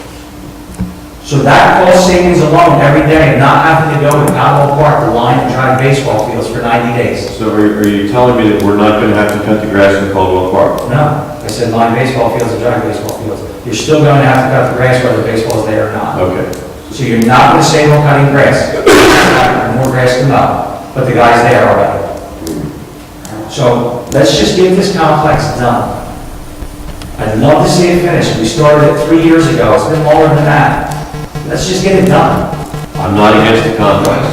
So that cost savings alone, every day, of not having to go to Caldwell Park to line and drive baseball fields for 90 days. So are you telling me that we're not going to have to cut the grass in Caldwell Park? No, I said line baseball fields and drive baseball fields. You're still going to have to cut the grass whether baseball's there or not. Okay. So you're not going to save on cutting grass. There's more grass to mow, but the guy's there already. So let's just get this complex done. I'd love to see it finished. We started it 3 years ago. It's been longer than that. Let's just get it done. I'm not against the complex.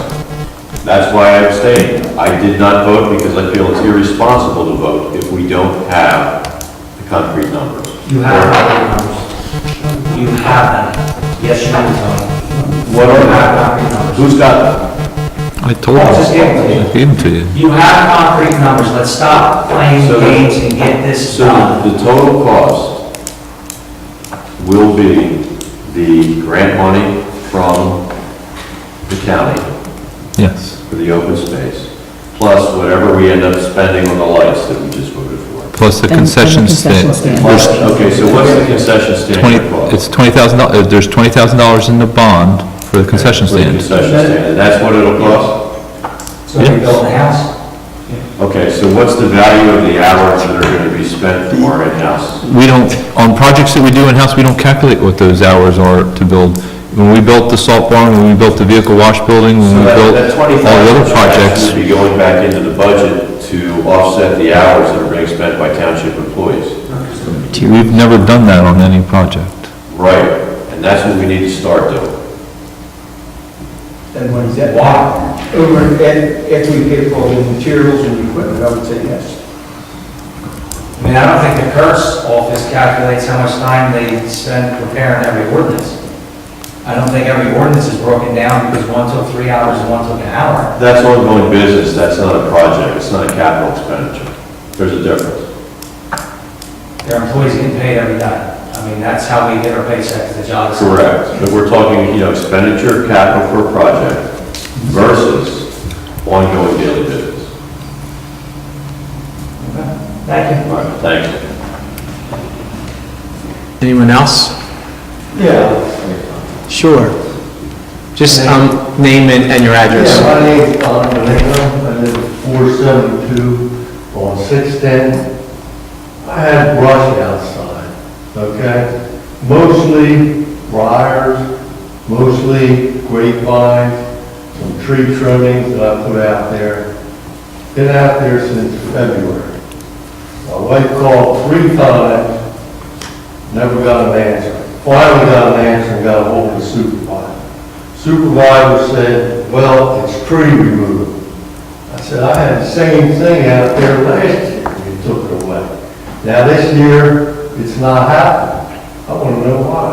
That's why I abstained. I did not vote because I feel it's irresponsible to vote if we don't have the concrete numbers. You have concrete numbers. You have them. Yes, you do, Tony. What You are have concrete numbers. Who's got them? I told I'll you, just give them to you. I gave them to you. You have concrete numbers. Let's stop playing So- games and get this So done. the total cost will be the grant money from the county Yes, for the open space, plus whatever we end up spending on the lights that we just voted for. plus the And the concession concession stand. stand. Plus, okay, so what's the concession stand cost? It's $20,000, there's $20,000 in the bond for the concession For the stand. concession stand, and that's what it'll cost? So we built the house. Okay, so what's the value of the hours that are going to be spent from our in-house? We don't, on projects that we do in-house, we don't calculate what those hours are to build. When we built the salt barn, when we built the vehicle wash building, when So we built that all the other $20,000 projects, should be going back into the budget to offset the hours that are being spent by township employees. we've never done that on any project. Right, and that's what we need to start doing. And when is that? Why? Over, after we pay for all the materials and equipment, I would say yes. I mean, I don't think the Kurt's office calculates how much time they spend preparing every ordinance. I don't think every ordinance is broken down because one took 3 hours and one took an hour. That's ongoing business, that's not a project, it's not a capital expenditure. There's a difference. Their employees getting paid every day. I mean, that's how we get our paychecks, the job is. Correct, but we're talking, expenditure capital for a project versus ongoing daily business. Thank you. All right, thank you. Anyone else? Yeah. Sure. Just name and your address. Yeah, my name's Don Valeno. I live at 472 on 610. I had brush outside, okay? Mostly briars, mostly grapevines, some tree trimmings that I put out there. Been out there since February. My wife called 3 times, never got an answer. Finally got an answer and got a hold of the supervisor. Supervisor said, well, it's tree removal. I said, I had the same thing out there last year, and you took it away. Now this year, it's not happening. I want to know why.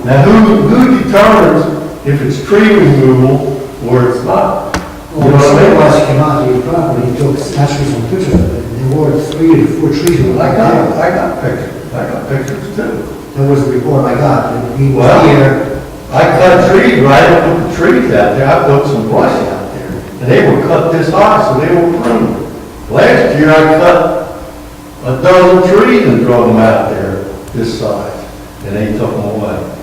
Now who determines if it's tree removal or it's not? Well, the supervisor came out to your property, he took actually some pictures of it, and there were 3 to 4 trees that were I like got that. pictures too. That was the report I got, and he was Well, here. I cut trees, right, I put the trees out there, I put some brush out there, and they were cut this high, so they were pruned. Last year, I cut a dozen trees and throw them out there this size, and they took them away.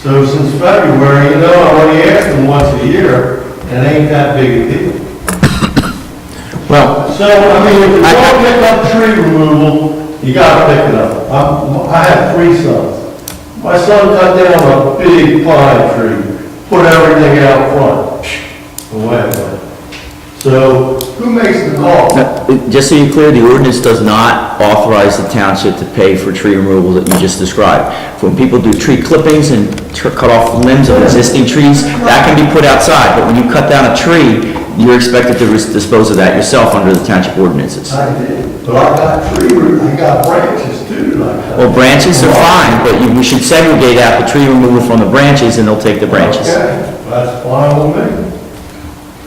So since February, I only ask them once a year, and it ain't that big a deal. Well, So, if you don't pick up tree removal, you gotta pick it up. I have 3 sons. My son cut down a big pine tree, put everything out front, away it went. So, who makes the call? Just so you're clear, the ordinance does not authorize the township to pay for tree removal that you just described. When people do tree clippings and cut off limbs of existing trees, that can be put outside, but when you cut down a tree, you're expected to dispose of that yourself under the township ordinances. I did, but I got branches too. Well, branches are fine, but we should segregate out the tree removal from the branches, and they'll take the branches. Okay, that's fine with me.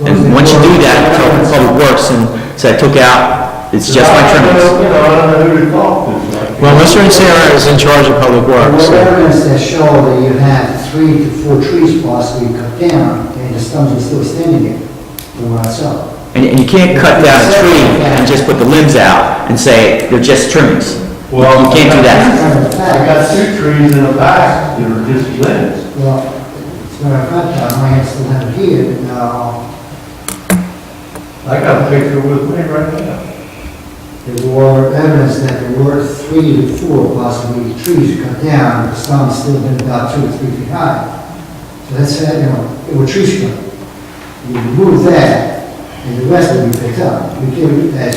And once you do that, tell the Public Works and say, I took out, it's just my trimmings. I don't know who to talk to. well, Mr. Insera is in charge of Public There Works. were so- evidence that show that you had 3 to 4 trees possibly cut down, and the stumps were still standing there, they were outside. And you can't cut down a tree and just put the limbs out and say they're just trimmings. Well, You can't do that. I got 2 trees in the back that are just limbs. Well, it's not a front town, I still have it here, I got a picture with me right now. there were evidence that there were 3 to 4 possibly trees cut down, the stumps still been about 2 or 3 feet high. So that's, it were tree stump. You remove that, and the rest will be picked up. We give it as,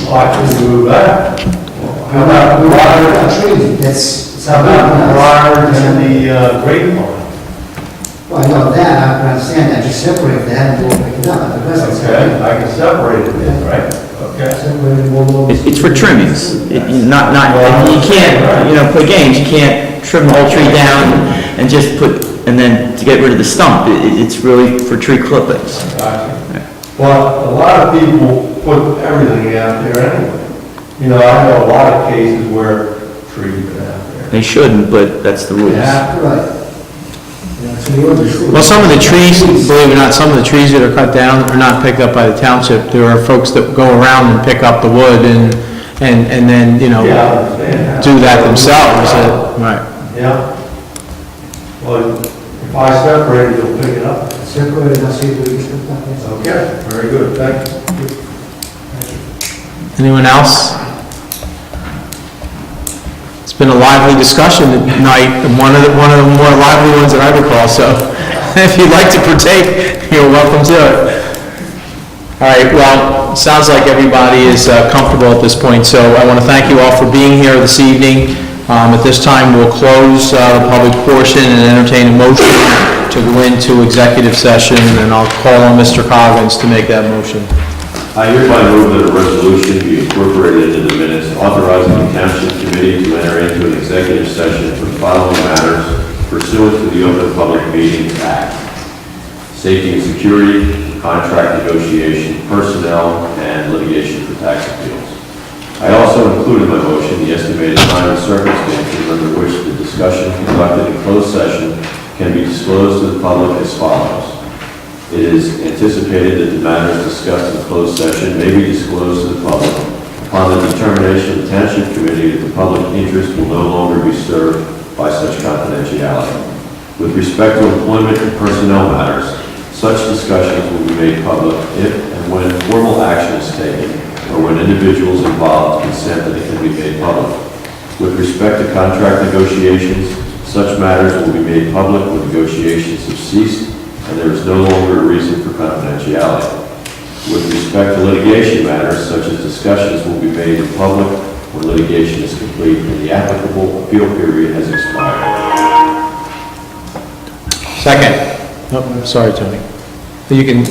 I can move that. How about trees, that's. How about prior to the grapevine? Well, I know that, I can understand that, just separate that and we'll pick it up, the rest is. Okay, I can separate it then, right? Okay. Separate it, we'll. It's for trimmings. You can't, play games, you can't trim the whole tree down and just and then to get rid of the stump. It's really for tree clippings. Well, a lot of people put everything out there anyway. I know a lot of cases where trees are out there. They shouldn't, but that's the rules. Yeah. Right. So the orders. Well, some of the trees, believe it or not, some of the trees that are cut down are not picked up by the township. There are folks that go around and pick up the wood and then, Yeah, I understand. do that themselves. Right. Yeah. Well, if I separate it, you'll pick it up. Separate it, I'll see if we can split that. Yes. Okay, very good, thank you. Anyone else? It's been a lively discussion tonight, and one of the more lively ones that I recall, so if you'd like to partake, you're welcome to it. All right, well, sounds like everybody is comfortable at this point, so I want to thank you all for being here this evening. At this time, we'll close the public portion and entertain a motion to go into executive session, and I'll call on Mr. Coggins to make that motion. I hereby move that a resolution be incorporated into the minutes authorizing the Township Committee to enter into an executive session for the following matters pursuant to the Open Public Meetings Act: safety and security, contract negotiation, personnel, and litigation for tax appeals. I also include in my motion the estimated time and circumstances under which the discussion conducted in closed session can be disclosed to the public as follows. It is anticipated that the matters discussed in closed session may be disclosed to the public upon the determination of the Township Committee that the public interest will no longer be served by such confidentiality. With respect to employment and personnel matters, such discussions will be made public if and when formal action is taken or when individuals involved consent that it can be made public. With respect to contract negotiations, such matters will be made public when negotiations have ceased and there is no longer a reason for confidentiality. With respect to litigation matters, such as discussions will be made in public when litigation is complete and the applicable appeal period has expired. Second. Oh, sorry, Tony. You can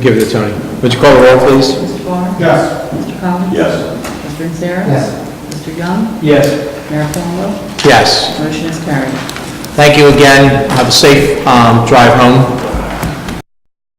give it to Tony. Would you call the roll, please? Mr. Barr? Yes. Mr. Collins? Yes. Mr. Sarah? Yes. Mr. Young? Yes. Mayor Palmer? Yes. Motion is carried. Thank you again. Have a safe drive home.